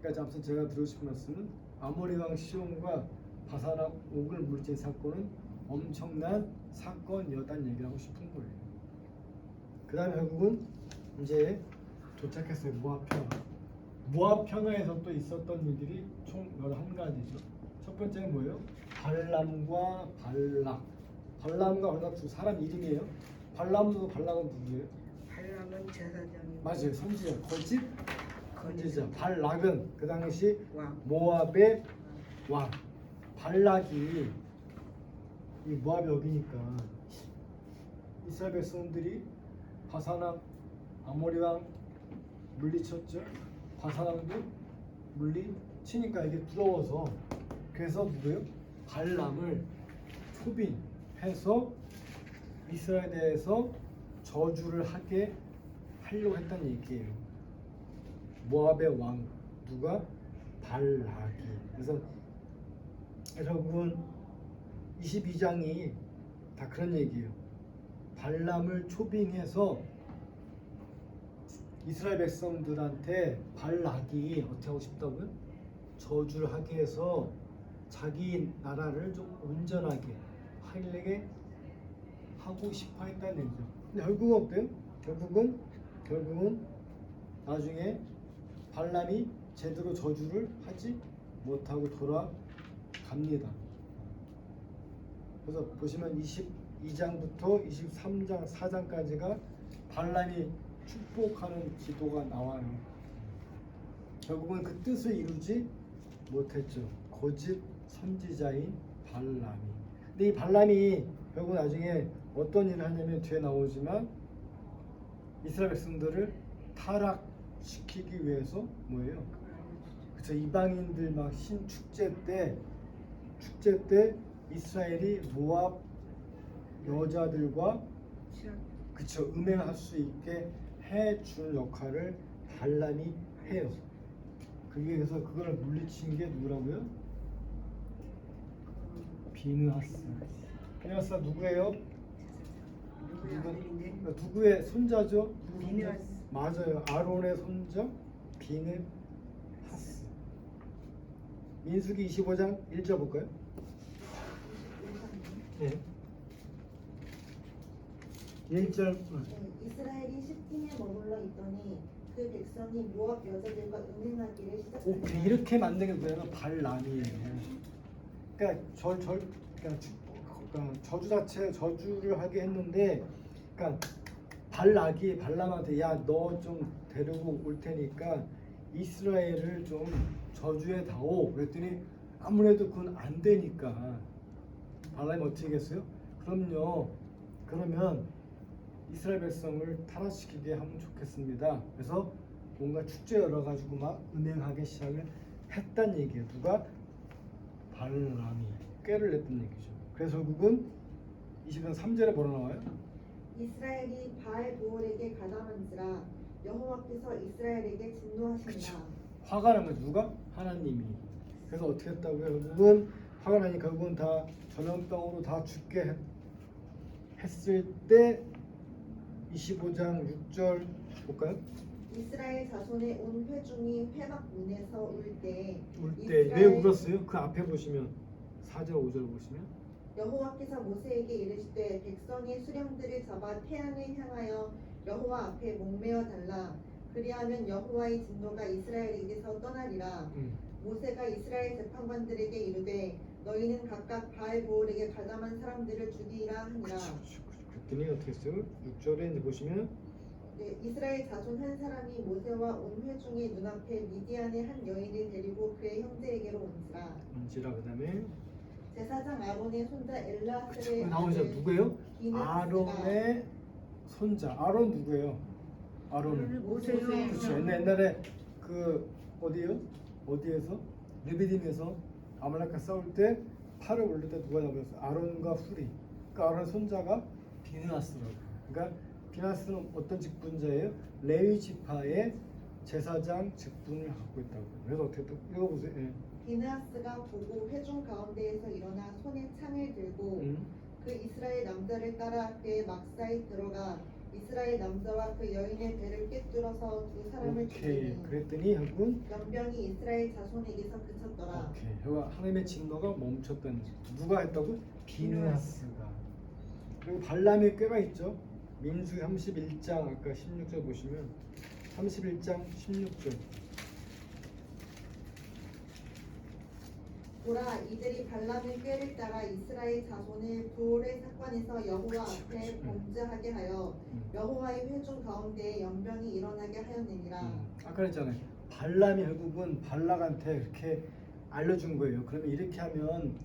그러니까 아무튼 제가 드리고 싶은 말씀은 아모리 왕 시온과 바사락 옥을 물리친 사건은 엄청난 사건이었다는 얘기를 하고 싶은 거예요. 그 다음에 결국은 이제 도착했어요. 모압 평화. 모압 평화에서 또 있었던 일들이 총 11가지죠. 첫 번째는 뭐예요? 발람과 발락. 발람과 발락 두 사람 이름이에요. 발람도 발락은 누구예요? 발람은 제사장. 맞아요. 선지자. 거짓 선지자. 거짓. 발락은 그 당시 왕. 모압의 왕. 발락이 이 모압 여기니까 이스라엘 백성들이 바사랑 아모리 왕 물리쳤죠. 바사랑도 물리치니까 이게 부러워서 그래서 누구예요? 발람을 초빙해서 이스라엘에 대해서 저주를 하게 하려고 했다는 얘기예요. 모압의 왕 누가? 발락이. 그래서 결국은 22장이 다 그런 얘기예요. 발람을 초빙해서 이스라엘 백성들한테 발락이 어떻게 하고 싶다고요? 저주를 하게 해서 자기 나라를 좀 온전하게 하려게 하고 싶어 했다는 얘기죠. 근데 결국은 어때요? 결국은 나중에 발람이 제대로 저주를 하지 못하고 돌아갑니다. 그래서 보시면 22장부터 23장 4장까지가 발람이 축복하는 기도가 나와요. 결국은 그 뜻을 이루지 못했죠. 거짓 선지자인 발람이. 근데 이 발람이 결국 나중에 어떤 일을 하냐면 뒤에 나오지만 이스라엘 백성들을 타락시키기 위해서 뭐예요? 그쵸, 이방인들 막 신축제 때 이스라엘이 모압 여자들과 그쵸 음행할 수 있게 해주는 역할을 발람이 해요. 그래서 그걸 물리친 게 누구라고요? 비느하스. 비느하스가 누구예요? 누구의 아들인데? 누구의 손자죠? 비느하스. 맞아요. 아론의 손자 비느하스. 민수기 25장 1절 볼까요? 네. 1절. 이스라엘이 시팀에 머물러 있더니 그 백성이 모압 여자들과 음행하기를 시작하니라. 이렇게 만든 게 뭐냐면 발람이에요. 그러니까 그러니까 저주 자체 저주를 하게 했는데, 그러니까 발락이 발람한테 야 너 좀 데리고 올 테니까 이스라엘을 좀 저주해 다오 그랬더니 아무래도 그건 안 되니까 발람이 어떻게 했어요? 그럼요. 그러면 이스라엘 백성을 타락시키게 하면 좋겠습니다. 그래서 뭔가 축제 열어가지고 막 은행하기 시작을 했단 얘기예요. 누가? 발람이 꾀를 냈던 얘기죠. 그래서 결국은 20장 3절에 뭐라 나와요? 이스라엘이 바알 보올에게 가담한지라 여호와께서 이스라엘에게 진노하시니라. 그쵸. 화가 난 거죠. 누가? 하나님이. 그래서 어떻게 했다고요? 결국은 화가 나니까 결국은 다 전염병으로 다 죽게 했을 때 25장 6절 볼까요? 이스라엘 자손의 온 회중이 회막 문에서 울 때 울 때 왜 울었어요? 그 앞에 보시면 4절 5절 보시면 여호와께서 모세에게 이르시되 백성의 수령들을 잡아 태안을 향하여 여호와 앞에 목매어 달라. 그리하면 여호와의 진노가 이스라엘에게서 떠나리라. 모세가 이스라엘 재판관들에게 이르되 너희는 각각 바알 보올에게 가담한 사람들을 죽이라 하니라. 그랬더니 어떻게 했어요? 6절에 이제 보시면 네, 이스라엘 자손 한 사람이 모세와 온 회중의 눈앞에 미디안의 한 여인을 데리고 그의 형제에게로 온지라. 그다음에 제사장 아론의 손자 엘라스의 나오죠. 누구예요? 비느하스가 아론의 손자. 아론 누구예요? 아론은 모세요. 그렇죠. 옛날에 그 어디요? 어디에서 르비딤에서 아말렉과 싸울 때 팔을 올릴 때 누가 잡았어요? 아론과 훌이. 그러니까 아론 손자가 비느하스라고. 그러니까 비느하스는 어떤 직분자예요? 레위 지파의 제사장 직분을 갖고 있다고. 그래서 어떻게 또 읽어보세요. 예. 비느하스가 보고 회중 가운데에서 일어나 손에 창을 들고 그 이스라엘 남자를 따라 그의 막사에 들어가 이스라엘 남자와 그 여인의 배를 꿰뚫어서 두 사람을 오케이. 죽이니 그랬더니 결국은 연병이 이스라엘 자손에게서 그쳤더라. 오케이. 여기가 하나님의 진노가 멈췄다는 거죠. 누가 했다고? 비느하스가. 그리고 발람의 꾀가 있죠. 민수기 31장 아까 16절 보시면 31장 16절. 보라 이들이 발람의 꾀를 따라 이스라엘 자손을 부올의 사건에서 여호와 앞에 범죄하게 하여 여호와의 회중 가운데에 연병이 일어나게 하였느니라. 아까 그랬잖아요. 발람이 결국은 발락한테 이렇게 알려준 거예요. 그러면 이렇게 하면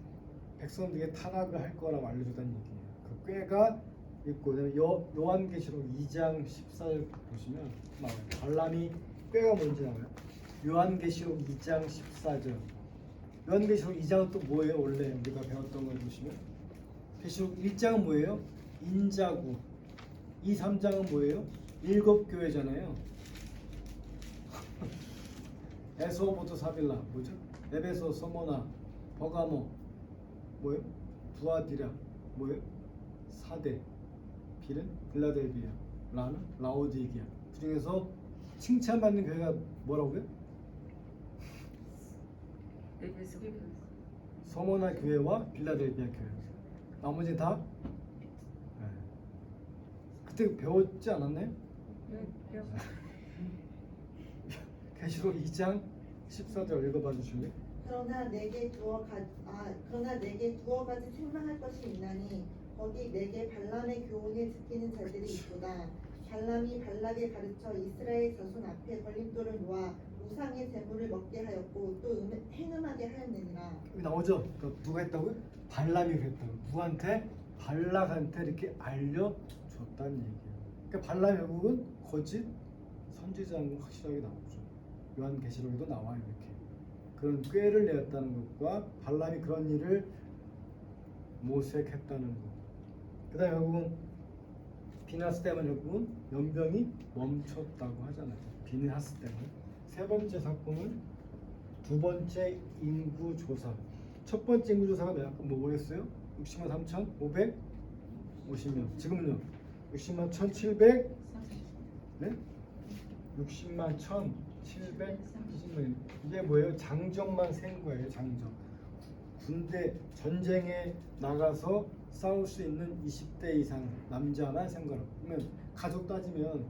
백성들에게 타락을 할 거라고 알려주다는 얘기예요. 그 꾀가 있고 그다음에 요한계시록 2장 14절 보시면 나와요. 발람이 꾀가 뭔지 나와요. 요한계시록 2장 14절. 요한계시록 2장은 또 뭐예요? 원래 우리가 배웠던 걸 보시면 계시록 1장은 뭐예요? 인자구. 2, 3장은 뭐예요? 일곱 교회잖아요. 에소보트 사빌라 뭐죠? 에베소, 서모나, 버가모 뭐예요? 두아디라 뭐예요? 사대, 빌은 빌라델비아, 라는 라오디게아. 그 중에서 칭찬받는 교회가 뭐라고요? 서모나 교회와 빌라델비아 교회. 나머지 다 네. 그때 배웠지 않았나요? 계시록 2장 14절 읽어봐 주실래요? 그러나 내게 두어 가지 책망할 것이 있나니 거기 내게 발람의 교훈을 지키는 자들이 있도다. 발람이 발락에 가르쳐 이스라엘 자손 앞에 걸림돌을 놓아 우상의 제물을 먹게 하였고 또 행음하게 하였느니라. 여기 나오죠? 그러니까 누가 했다고요? 발람이 했다고. 누구한테? 발락한테 이렇게 알려줬다는 얘기예요. 그러니까 발람이 결국은 거짓 선지자인 거 확실하게 나오죠. 요한계시록에도 나와요. 이렇게 그런 꾀를 내었다는 것과 발람이 그런 일을 모색했다는 것. 그다음에 결국은 비느하스 때문에 결국은 연병이 멈췄다고 하잖아요. 비느하스 때문에. 세 번째 사건은 두 번째 인구 조사. 첫 번째 인구 조사가 뭐였어요? 60만 3,550명. 지금은요? 60만 1,700. 네? 60만 1,730명. 이게 뭐예요? 장정만 센 거예요. 장정. 군대 전쟁에 나가서 싸울 수 있는 20대 이상 남자만 센 거라고. 그러면 가족 따지면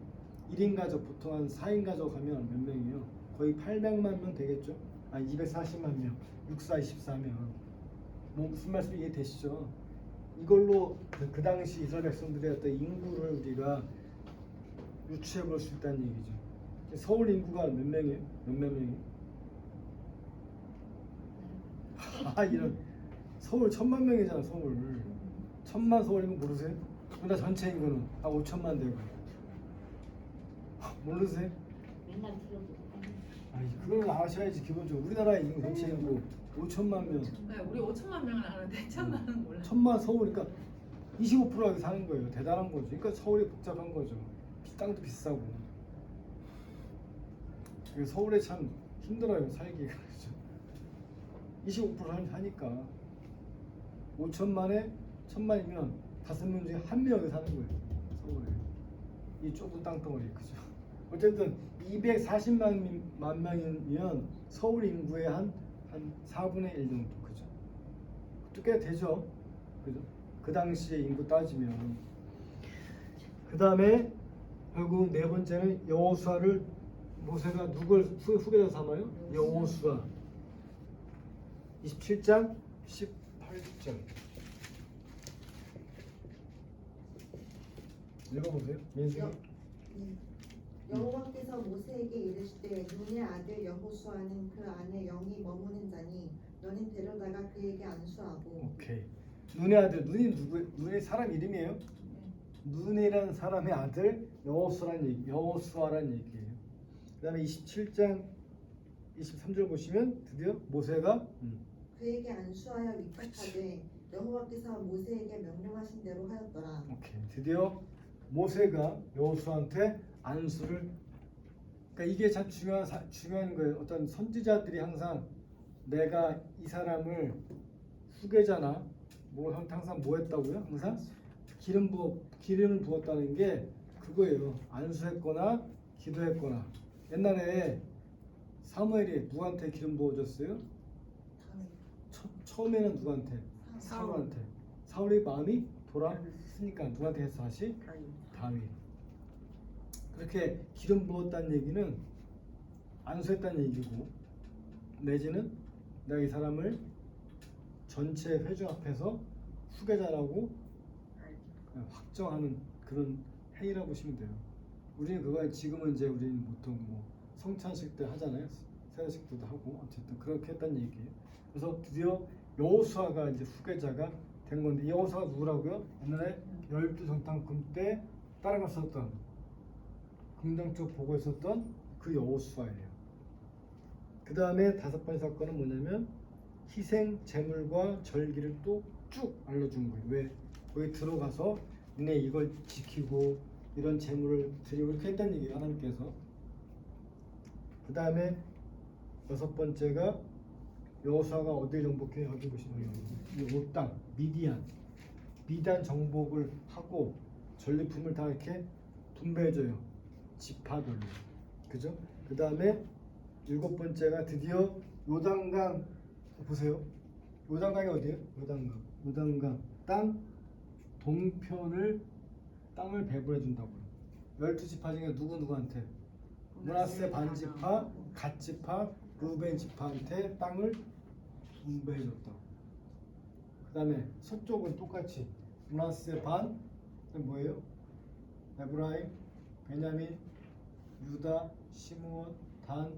1인 가족 보통 한 4인 가족 하면 몇 명이에요? 거의 800만 명 되겠죠? 240만 명, 64, 24명. 뭐 무슨 말씀 이해되시죠? 이걸로 그 당시 이스라엘 백성들의 어떤 인구를 우리가 유추해 볼 수 있다는 얘기죠. 서울 인구가 몇 명이에요? 몇몇 명이? 아 이런 서울 1000만 명이잖아 서울. 1000만 서울이면 모르세요? 우리나라 전체 인구는 한 5천만 되고 모르세요? 맨날 들어보고. 아니 그걸 아셔야지 기본적으로 우리나라 인구 전체 인구 5천만 명. 네, 우리 5천만 명은 아는데 1천만은 몰라. 1000만 서울 그러니까 25%가 여기 사는 거예요. 대단한 거죠. 그러니까 서울이 복잡한 거죠. 땅도 비싸고. 그래서 서울에 참 힘들어요 살기가. 그렇죠? 25% 하니까 5천만에 1000만이면 5명 중에 1명이 사는 거예요. 서울에. 이 좁은 땅덩어리 그죠? 어쨌든 240만 명이면 서울 인구의 한 4분의 1 정도 그죠? 그것도 꽤 되죠. 그죠? 그 당시에 인구 따지면 그 다음에 결국 네 번째는 여호수아를 모세가 누굴 후계자 삼아요? 여호수아 27장 18절 읽어보세요. 민수기 여호와께서 모세에게 이르시되 눈의 아들 여호수아는 그 안에 영이 머무는 자니 너는 데려다가 그에게 안수하고. 오케이. 눈의 아들 눈이 누구? 눈이 사람 이름이에요? 눈이라는 사람의 아들 여호수아라는 얘기예요. 그다음에 27장 23절 보시면 드디어 모세가 그에게 안수하여 위탁하되 여호와께서 모세에게 명령하신 대로 하였더라. 오케이. 드디어 모세가 여호수아한테 안수를 그러니까 이게 참 중요한 거예요. 어떤 선지자들이 항상 내가 이 사람을 후계자나 뭐 항상 뭐 했다고요? 항상 기름을 부었다는 게 그거예요. 안수했거나 기도했거나. 옛날에 사무엘이 누구한테 기름 부어줬어요? 처음에는 누구한테? 사울한테. 사울의 마음이 돌아섰으니까 누구한테 했어 다시? 다윗. 그렇게 기름 부었다는 얘기는 안수했다는 얘기고 내지는 내가 이 사람을 전체 회중 앞에서 후계자라고 확정하는 그런 행위라고 보시면 돼요. 우리는 그거 지금은 이제 우리는 보통 뭐 성찬식 때 하잖아요. 세례식 때도 하고 어쨌든 그렇게 했다는 얘기예요. 그래서 드디어 여호수아가 이제 후계자가 된 건데 여호수아가 누구라고요? 옛날에 12정탐꾼 때 따라갔었던 긍정적 보고 있었던 그 여호수아예요. 그 다음에 다섯 번째 사건은 뭐냐면 희생 제물과 절기를 또 쭉 알려준 거예요. 왜? 거기 들어가서 너네 이걸 지키고 이런 제물을 드리고 이렇게 했다는 얘기예요. 하나님께서. 그 다음에 여섯 번째가 여호수아가 어디를 정복해요? 여기 보시면 이 땅 미디안 정복을 하고 전리품을 다 이렇게 분배해줘요. 지파별로. 그죠? 그 다음에 일곱 번째가 드디어 요단강 보세요. 요단강이 어디예요? 요단강 땅 동편을 땅을 배분해 준다고요. 12지파 중에 누구한테? 므낫세 반지파, 갓지파, 루벤 지파한테 땅을 분배해 줬다. 그 다음에 서쪽은 똑같이 므낫세 반 뭐예요? 에브라임, 베냐민, 유다, 시므온, 단,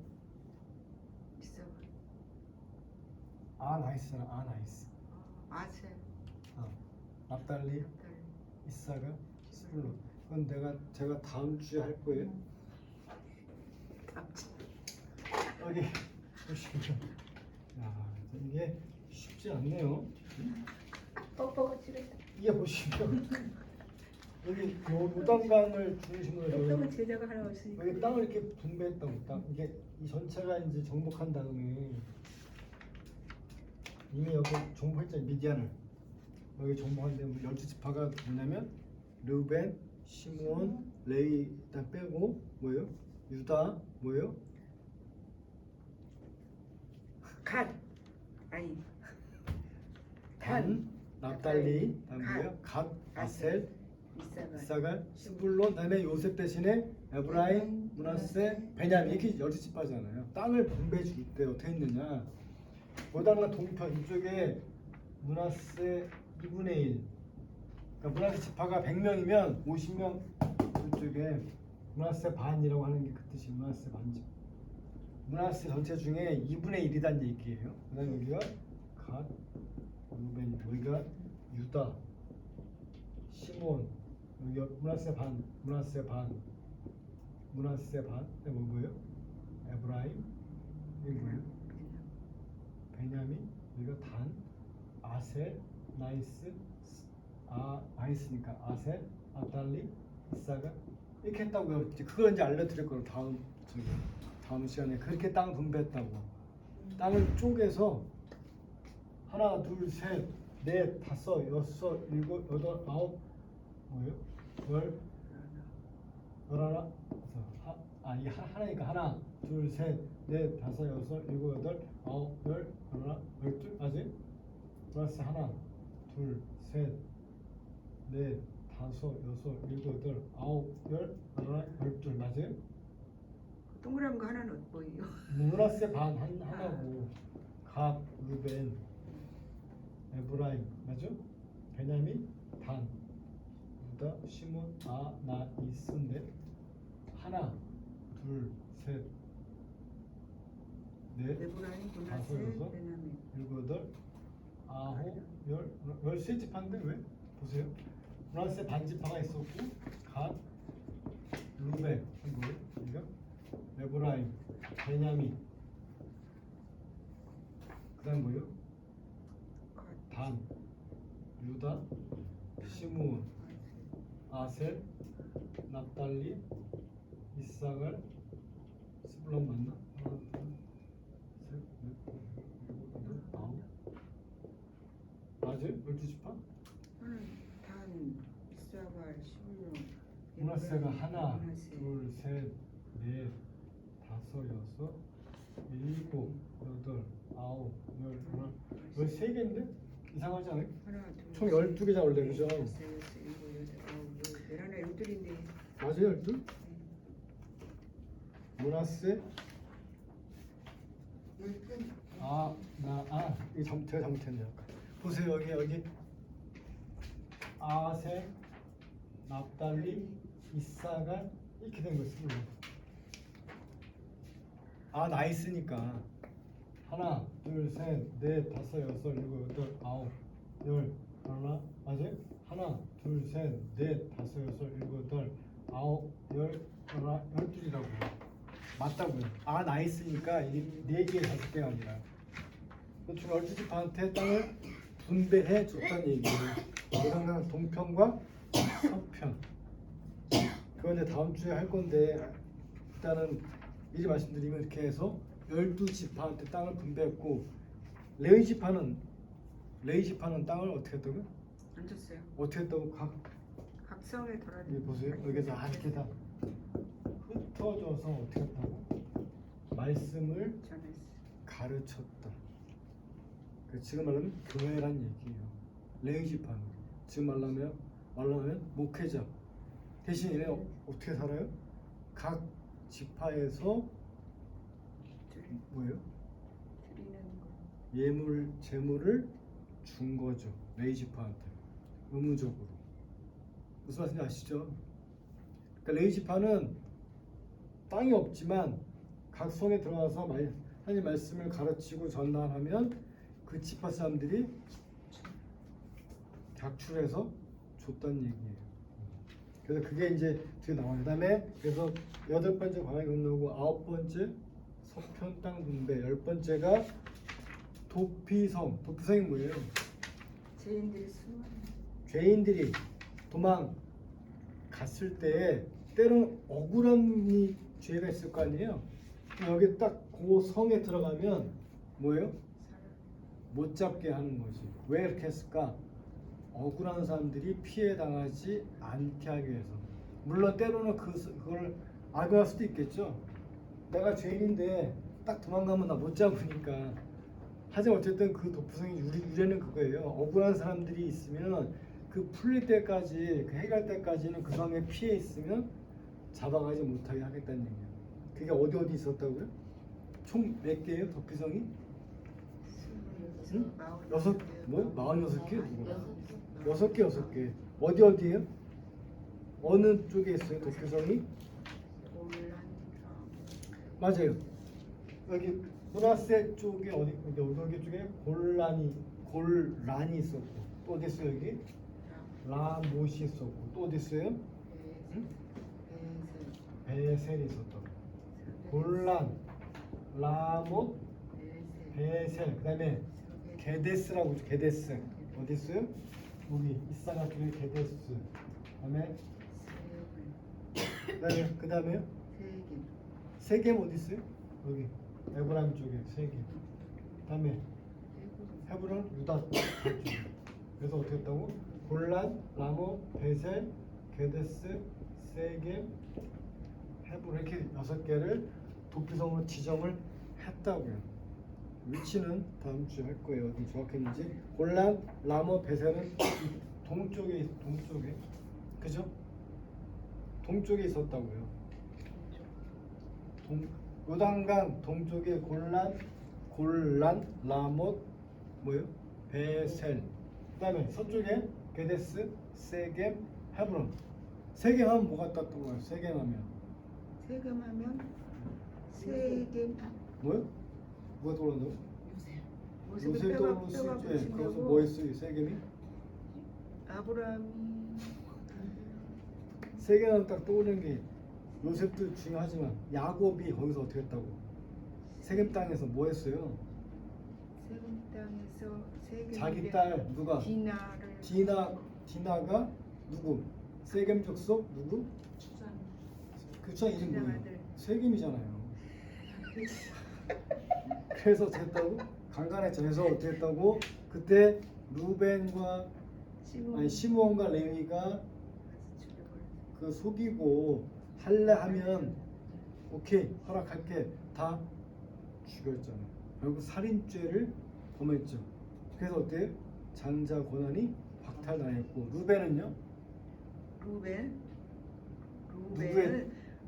나이스. 아세. 납달리, 이사가, 스불론. 그건 제가 다음 주에 할 거예요. 여기 보시면 이게 쉽지 않네요. 이게 보시면 여기 요단강을 중심으로 또 제자가 하나 없으니까. 여기 땅을 이렇게 분배했다고. 이게 이 전체가 이제 정복한 다음에 이미 여기 정복했잖아요. 미디안을 여기 정복한 다음에 12지파가 뭐냐면 르벤, 시므온, 레위 일단 빼고 뭐예요? 유다 뭐예요? 단, 납달리, 뭐예요? 갓, 아셀, 이사갈, 스불론, 그다음에 요셉 대신에 에브라임, 므낫세, 베냐민 이렇게 12지파잖아요. 땅을 분배해 줄 때 어떻게 했느냐? 요단강 동편 이쪽에 므낫세 2분의 1. 그러니까 므낫세 지파가 100명이면 50명 이쪽에 문하세 반이라고 하는 게 그 뜻이 문하세 반지. 문하세 전체 중에 2분의 1이란 얘기예요. 그다음에 여기가 갓, 루벤, 여기가 유다, 시몬, 여기가 문하세 반, 문하세 반, 문하세 반. 뭐예요? 에브라임, 이게 뭐예요? 베냐민, 여기가 단, 아셀, 나이스, 나이스니까 아셀, 아달리, 이사가 이렇게 했다고요. 그걸 이제 알려드릴 거예요. 다음 시간에 그렇게 땅 분배했다고. 땅을 쪼개서 하나, 둘, 셋, 넷, 다섯, 여섯, 일곱, 여덟, 아홉, 뭐예요? 열하나, 이게 하나니까 하나, 둘, 셋, 넷, 다섯, 여섯, 일곱, 여덟, 아홉, 열, 열하나, 열둘, 맞지? 플러스 하나, 둘, 셋, 넷, 다섯, 여섯, 일곱, 여덟, 아홉, 열, 열하나, 열둘, 맞아요? 동그란 거 하나는 뭐예요? 문하세 반 하나고 갓, 루벤, 에브라임, 맞죠? 베냐민, 단, 유다, 시몬, 나이스인데 하나, 둘, 셋, 넷, 에브라임, 다섯, 문하세, 여섯, 베냐민. 일곱, 여덟, 아홉, 열세 지파인데 왜? 보세요. 문하세 반지파가 있었고 갓, 루벤, 뭐예요? 이거 에브라임, 베냐민, 그다음 뭐예요? 단, 유다, 시므온, 아셀, 납달리, 이사갈, 스불론 맞나? 하나, 둘, 셋, 넷, 일곱, 여덟, 아홉. 맞아요? 12지파? 하나는 단, 이사갈, 시므온. 문하세가 하나, 문하세. 둘, 셋, 넷, 다섯, 여섯, 일곱, 여덟, 아홉, 열, 하나, 13개인데? 이상하지 않아요? 하나, 둘, 총 셋, 12개잖아 원래, 그죠? 넷, 다섯, 여섯, 일곱, 여덟, 아홉, 열. 열하나, 열둘인데. 맞아요, 12? 문하세 열두. 이거 제가 잘못했네요. 보세요, 여기 아세, 납달리, 이사갈 이렇게 된 거지. 나이스니까 하나, 둘, 셋, 넷, 다섯, 여섯, 일곱, 여덟, 아홉, 열, 하나, 맞아요? 하나, 둘, 셋, 넷, 다섯, 여섯, 일곱, 여덟, 아홉, 열, 하나, 열둘이라고요. 맞다고요. 나이스니까 이게 4개, 5개가 아니라 대충 12지파한테 땅을 분배해 줬다는 얘기예요. 그러면 동편과 서편. 그건 이제 다음 주에 할 건데 일단은 미리 말씀드리면 이렇게 해서 12지파한테 땅을 분배했고 레위지파는 땅을 어떻게 했다고요? 안 줬어요. 어떻게 했다고? 각성에 돌아다니. 여기 보세요. 여기서 이렇게 다 흩어져서 어떻게 했다고? 말씀을 전했어. 가르쳤다. 지금 말하면 교회란 얘기예요. 레위지파는 지금 말하면 목회자 대신 얘네 어떻게 살아요? 각 지파에서 뭐예요? 드리는 거. 예물 제물을 준 거죠. 레위지파한테 의무적으로. 무슨 말인지 아시죠? 그러니까 레위지파는 땅이 없지만 각 성에 들어가서 하나님 말씀을 가르치고 전달하면 그 지파 사람들이 작출해서 줬다는 얘기예요. 그래서 그게 이제 뒤에 나와요. 그다음에 그래서 8번째 광야 건너고 9번째 서편 땅 분배, 10번째가 도피성. 도피성이 뭐예요? 죄인들이 수많은. 죄인들이 도망 갔을 때에 때로는 억울한 죄가 있을 거 아니에요. 여기 딱 그 성에 들어가면 뭐예요? 못 잡게 하는 거지. 왜 이렇게 했을까? 억울한 사람들이 피해 당하지 않게 하기 위해서. 물론 때로는 그걸 악용할 수도 있겠죠. 내가 죄인인데 딱 도망가면 나 못 잡으니까. 하지만 어쨌든 그 도피성의 유래는 그거예요. 억울한 사람들이 있으면 그 풀릴 때까지, 그 해결 때까지는 그 성에 피해 있으면 잡아가지 못하게 하겠다는 얘기예요. 그게 어디 있었다고요? 총 몇 개예요? 도피성이? 응? 46개? 누가? 6개. 어디에요? 어느 쪽에 있어요? 도피성이? 맞아요. 여기 문하세 쪽에 여기 쪽에 골란이 있었고 또 어디 있어요 여기? 라못이 있었고 또 어디 있어요? 응? 베셀이 있었다고. 골란, 라못, 베셀. 그다음에 게데스라고 있죠. 게데스 어디 있어요? 여기 이사가 쪽에 게데스. 그다음에요? 세겜 어디 있어요? 여기 에브라임 쪽에 세겜. 그다음에 헤브론 유다 쪽에. 그래서 어떻게 했다고? 골란, 라모, 베셀, 게데스, 세겜, 헤브론 이렇게 6개를 도피성으로 지정을 했다고요. 위치는 다음 주에 할 거예요. 어디 정확했는지. 골란, 라모, 베셀은 동쪽에 그죠? 동쪽에 있었다고요. 요단강 동쪽에 골란, 라못, 뭐요? 베셀. 그다음에 서쪽에 게데스, 세겜, 헤브론. 세겜 하면 뭐가 땄던 거예요? 세겜 하면 세금하면 세금 뭐요? 뭐가 떠오른다고? 모습에 요새 뼈가 떠오르는 수입제. 거기서 붙인다고. 뭐 했어요? 세겜이? 아브라함이 세겜 하면 딱 떠오르는 게 요셉도 중요하지만 야곱이 거기서 어떻게 했다고? 세겜 땅에서 뭐 했어요? 세금 땅에서 세금 자기 딸 누가? 디나를 디나가 누구? 세겜 족속 누구? 주산. 그 주장 이름 디나 뭐예요? 아들. 세겜이잖아요. 그래서 어떻게 했다고? 강간했죠. 그래서 어떻게 했다고? 그때 루벤과 시므온과 레위가 그 속이고 할래 하면 오케이 허락할게 다 죽였잖아요. 결국 살인죄를 범했죠. 그래서 어때요? 장자 권한이 박탈당했고 루벤은요? 루벤은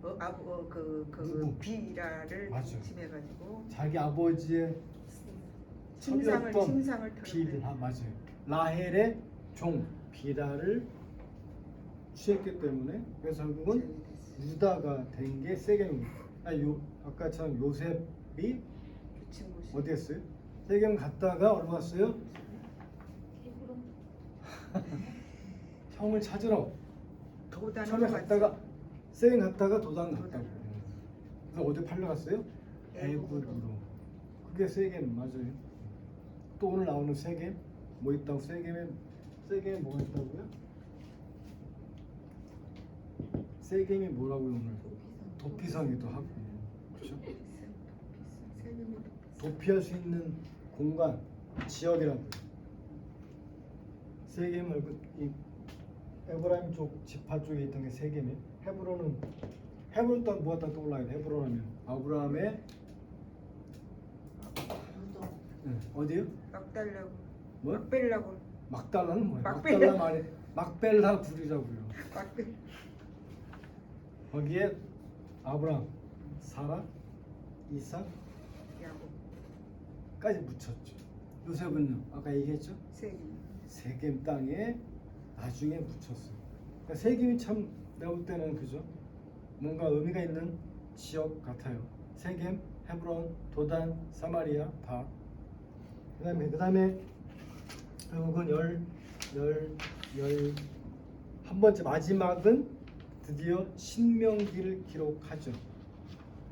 누구? 비라를 맞아요. 침해가지고 자기 아버지의 신상을 첩이었던 털어내. 비라 맞아요. 라헬의 종 비라를 취했기 때문에 그래서 결국은 유다가 된 게 세겜입니다. 아까처럼 요셉이 어디 했어요? 세겜 갔다가 얼마 왔어요? 헤브론. 형을 찾으러 도단으로 처음에 갔죠. 갔다가 세겜 갔다가 도단 갔다고. 그래서 어디 팔려갔어요? 애굽으로. 그게 세겜 맞아요. 또 오늘 나오는 세겜 뭐 있다고? 세겜에 뭐가 있다고요? 세겜이 뭐라고요 오늘? 도피성이기도 하고 그렇죠? 세금이 도피할 수 있는 공간, 지역이라고요. 세겜을 이 에브라임 쪽 지파 쪽에 있던 게 세겜이에요. 헤브론은 헤브론 땅 뭐가 딱 떠올라요? 헤브론 하면 아브라함의 어디요? 막달라고 뭐? 막벨라고 막달라는 뭐예요? 막벨라. 막달라 말이 막벨라 굴이라고요. 막벨 거기에 아브라함, 사라, 이삭 야곱 묻혔죠. 요셉은요? 아까 얘기했죠? 세금 세겜 땅에 나중에 묻혔어요. 그러니까 세겜이 참 내가 볼 때는 그죠? 뭔가 의미가 있는 지역 같아요. 세겜, 헤브론, 도단, 사마리아 다. 그다음에 결국은 한 번째 마지막은 드디어 신명기를 기록하죠.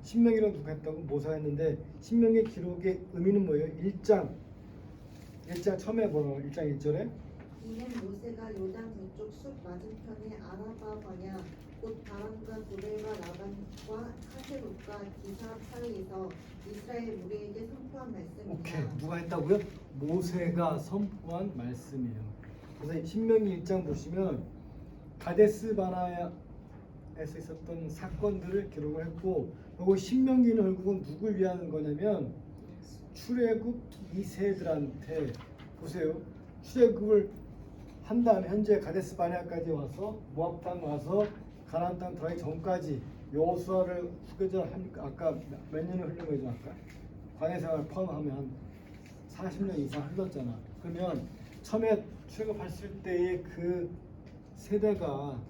신명기를 누가 했다고? 모세가 했는데 신명기 기록의 의미는 뭐예요? 1장 처음에 뭐라고? 1장 1절에 이는 모세가 요단 저쪽 숲 맞은편의 아라바 광야 곧 바람과 고델과 라반과 하세롯과 기사 사이에서 이스라엘 무리에게 선포한 말씀이다. 오케이 누가 했다고요? 모세가 선포한 말씀이에요. 그래서 신명기 1장 보시면 가데스 바나야에서 있었던 사건들을 기록을 했고 그리고 신명기는 결국은 누굴 위한 거냐면 출애굽 2세들한테 보세요. 출애굽을 한 다음에 현재 가데스 바네아까지 와서 모압 땅 와서 가나안 땅 들어가기 전까지 여호수아를 후계자 하니까 아까 몇 년을 흘린 거죠 아까 광야 생활 포함하면 한 40년 이상 흘렀잖아. 그러면 처음에 출애굽했을 때의 그 세대가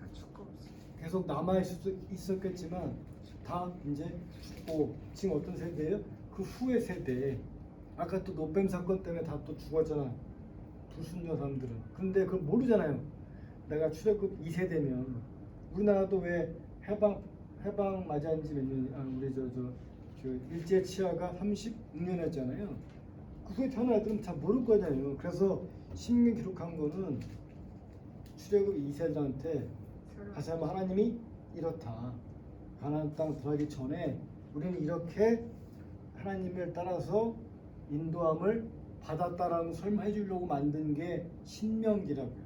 계속 남아 있었겠지만 다 이제 죽고 지금 어떤 세대예요? 그 후의 세대. 아까 또 노뱀 사건 때문에 다 또 죽었잖아. 불순종 사람들은. 근데 그걸 모르잖아요. 내가 출애굽 2세대면 우리나라도 왜 해방 맞이한 지 몇 년? 우리 저 일제 치하가 36년이었잖아요. 그 후에 태어난 애들은 잘 모를 거잖아요. 그래서 신명 기록한 거는 출애굽 2세대한테 다시 한번 하나님이 이렇다. 가나안 땅 들어가기 전에 우리는 이렇게 하나님을 따라서 인도함을 받았다라는 설명해 주려고 만든 게 신명기라고요.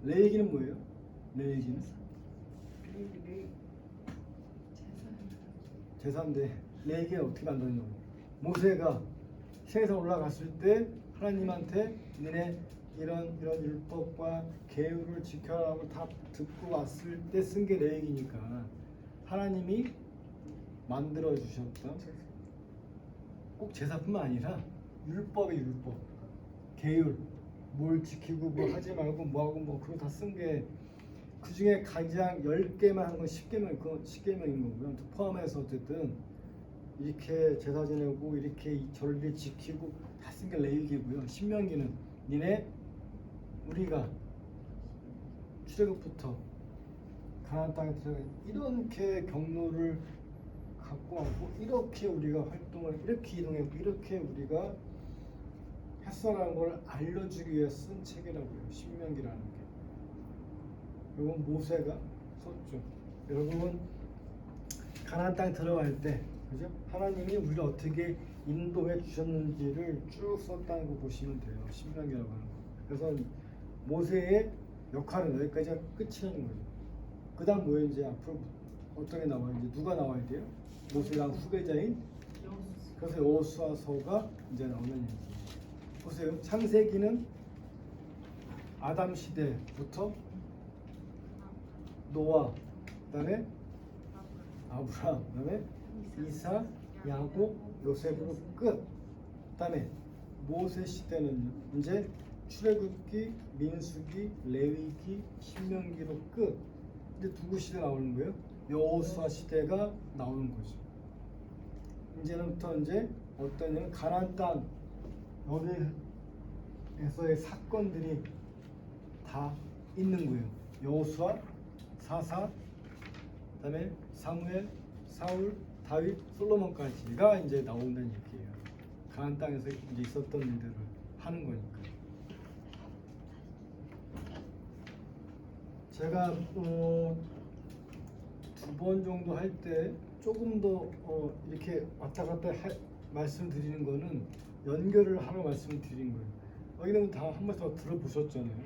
레위기는 뭐예요? 레위기는 제사인데 레위기가 어떻게 만들었냐고. 모세가 세에서 올라갔을 때 하나님한테 너네 이런 율법과 계율을 지켜라고 다 듣고 왔을 때 쓴 게 레위기니까 하나님이 만들어 주셨던 꼭 제사뿐만 아니라 율법의 율법, 계율, 뭘 지키고 뭐 하지 말고 뭐 하고 뭐 그거 다 쓴 게 그 중에 가장 10개만 한 건 10개명, 그건 10개명인 거고요. 포함해서 어쨌든 이렇게 제사 지내고 이렇게 절을 지키고 다 쓴 게 레위기고요. 신명기는 니네 우리가 출애굽부터 가나안 땅에 들어가 이렇게 경로를 갖고 왔고 이렇게 우리가 활동을 이렇게 이동했고 이렇게 우리가 했어라는 걸 알려주기 위해 쓴 책이라고요. 신명기라는 게. 이건 모세가 썼죠. 여러분 가나안 땅에 들어갈 때 그죠? 하나님이 우리를 어떻게 인도해 주셨는지를 쭉 썼다는 거 보시면 돼요. 신명기라고 하는 거. 그래서 모세의 역할은 여기까지가 끝이라는 거죠. 그 다음 뭐예요? 이제 앞으로 어떤 게 나와요? 이제 누가 나와야 돼요? 모세랑 후계자인 그래서 여호수아서가 이제 나오는 얘기예요. 보세요. 창세기는 아담 시대부터 노아, 그다음에 아브라함, 그다음에 이삭, 야곱, 요셉으로 끝. 그다음에 모세 시대는 이제 출애굽기, 민수기, 레위기, 신명기로 끝. 이제 누구 시대 나오는 거예요? 여호수아 시대가 나오는 거죠. 이제부터 이제 어떤 가나안 땅 여기에서의 사건들이 다 있는 거예요. 여호수아, 사사, 그다음에 사무엘, 사울, 다윗, 솔로몬까지가 이제 나온다는 얘기예요. 가나안 땅에서 이제 있었던 일들을 하는 거니까. 제가 두 번 정도 할 때 조금 더 이렇게 왔다 갔다 말씀드리는 거는 연결을 하러 말씀드린 거예요. 여기는 다 한 번씩 더 들어보셨잖아요.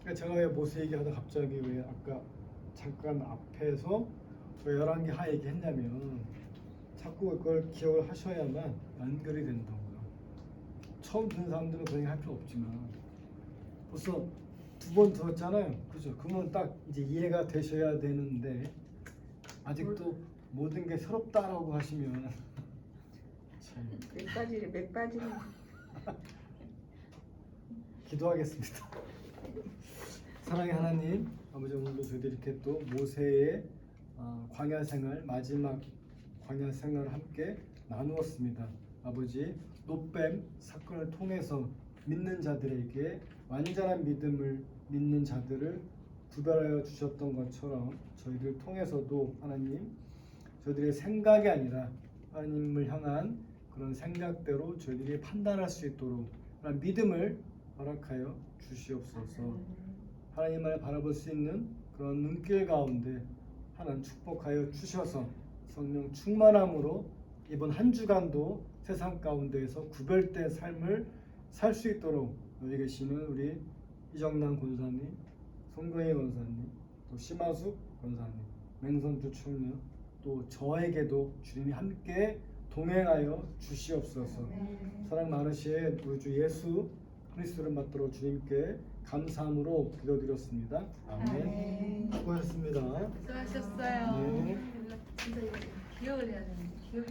그러니까 제가 왜 모세 얘기하다 갑자기 왜 아까 잠깐 앞에서 왜 11개 하 얘기했냐면 자꾸 그걸 기억을 하셔야만 연결이 된다고요. 처음 듣는 사람들은 그런 얘기 할 필요 없지만 벌써 두 번 들었잖아요. 그죠? 그러면 딱 이제 이해가 되셔야 되는데 아직도 모든 게 새롭다라고 하시면 참 몇 가지는 기도하겠습니다. 사랑의 하나님, 아버지 오늘도 저희들이 이렇게 또 모세의 광야 생활 마지막 광야 생활을 함께 나누었습니다. 아버지 노뱀 사건을 통해서 믿는 자들에게 완전한 믿음을 믿는 자들을 구별하여 주셨던 것처럼 저희를 통해서도 하나님 저희들의 생각이 아니라 하나님을 향한 그런 생각대로 저희들이 판단할 수 있도록 그런 믿음을 허락하여 주시옵소서. 하나님을 바라볼 수 있는 그런 눈길 가운데 하나님 축복하여 주셔서 성령 충만함으로 이번 한 주간도 세상 가운데에서 구별된 삶을 살 수 있도록 여기 계시는 우리 이정남 권사님, 송경희 권사님, 또 심하숙 권사님, 맹선주 총리, 또 저에게도 주님이 함께 동행하여 주시옵소서. 사랑 많으신 우리 주 예수 그리스도를 받들어 주님께 감사함으로 기도드렸습니다. 아멘. 수고하셨습니다. 수고하셨어요. 네. 진짜 기억을 해야 되는데 기억이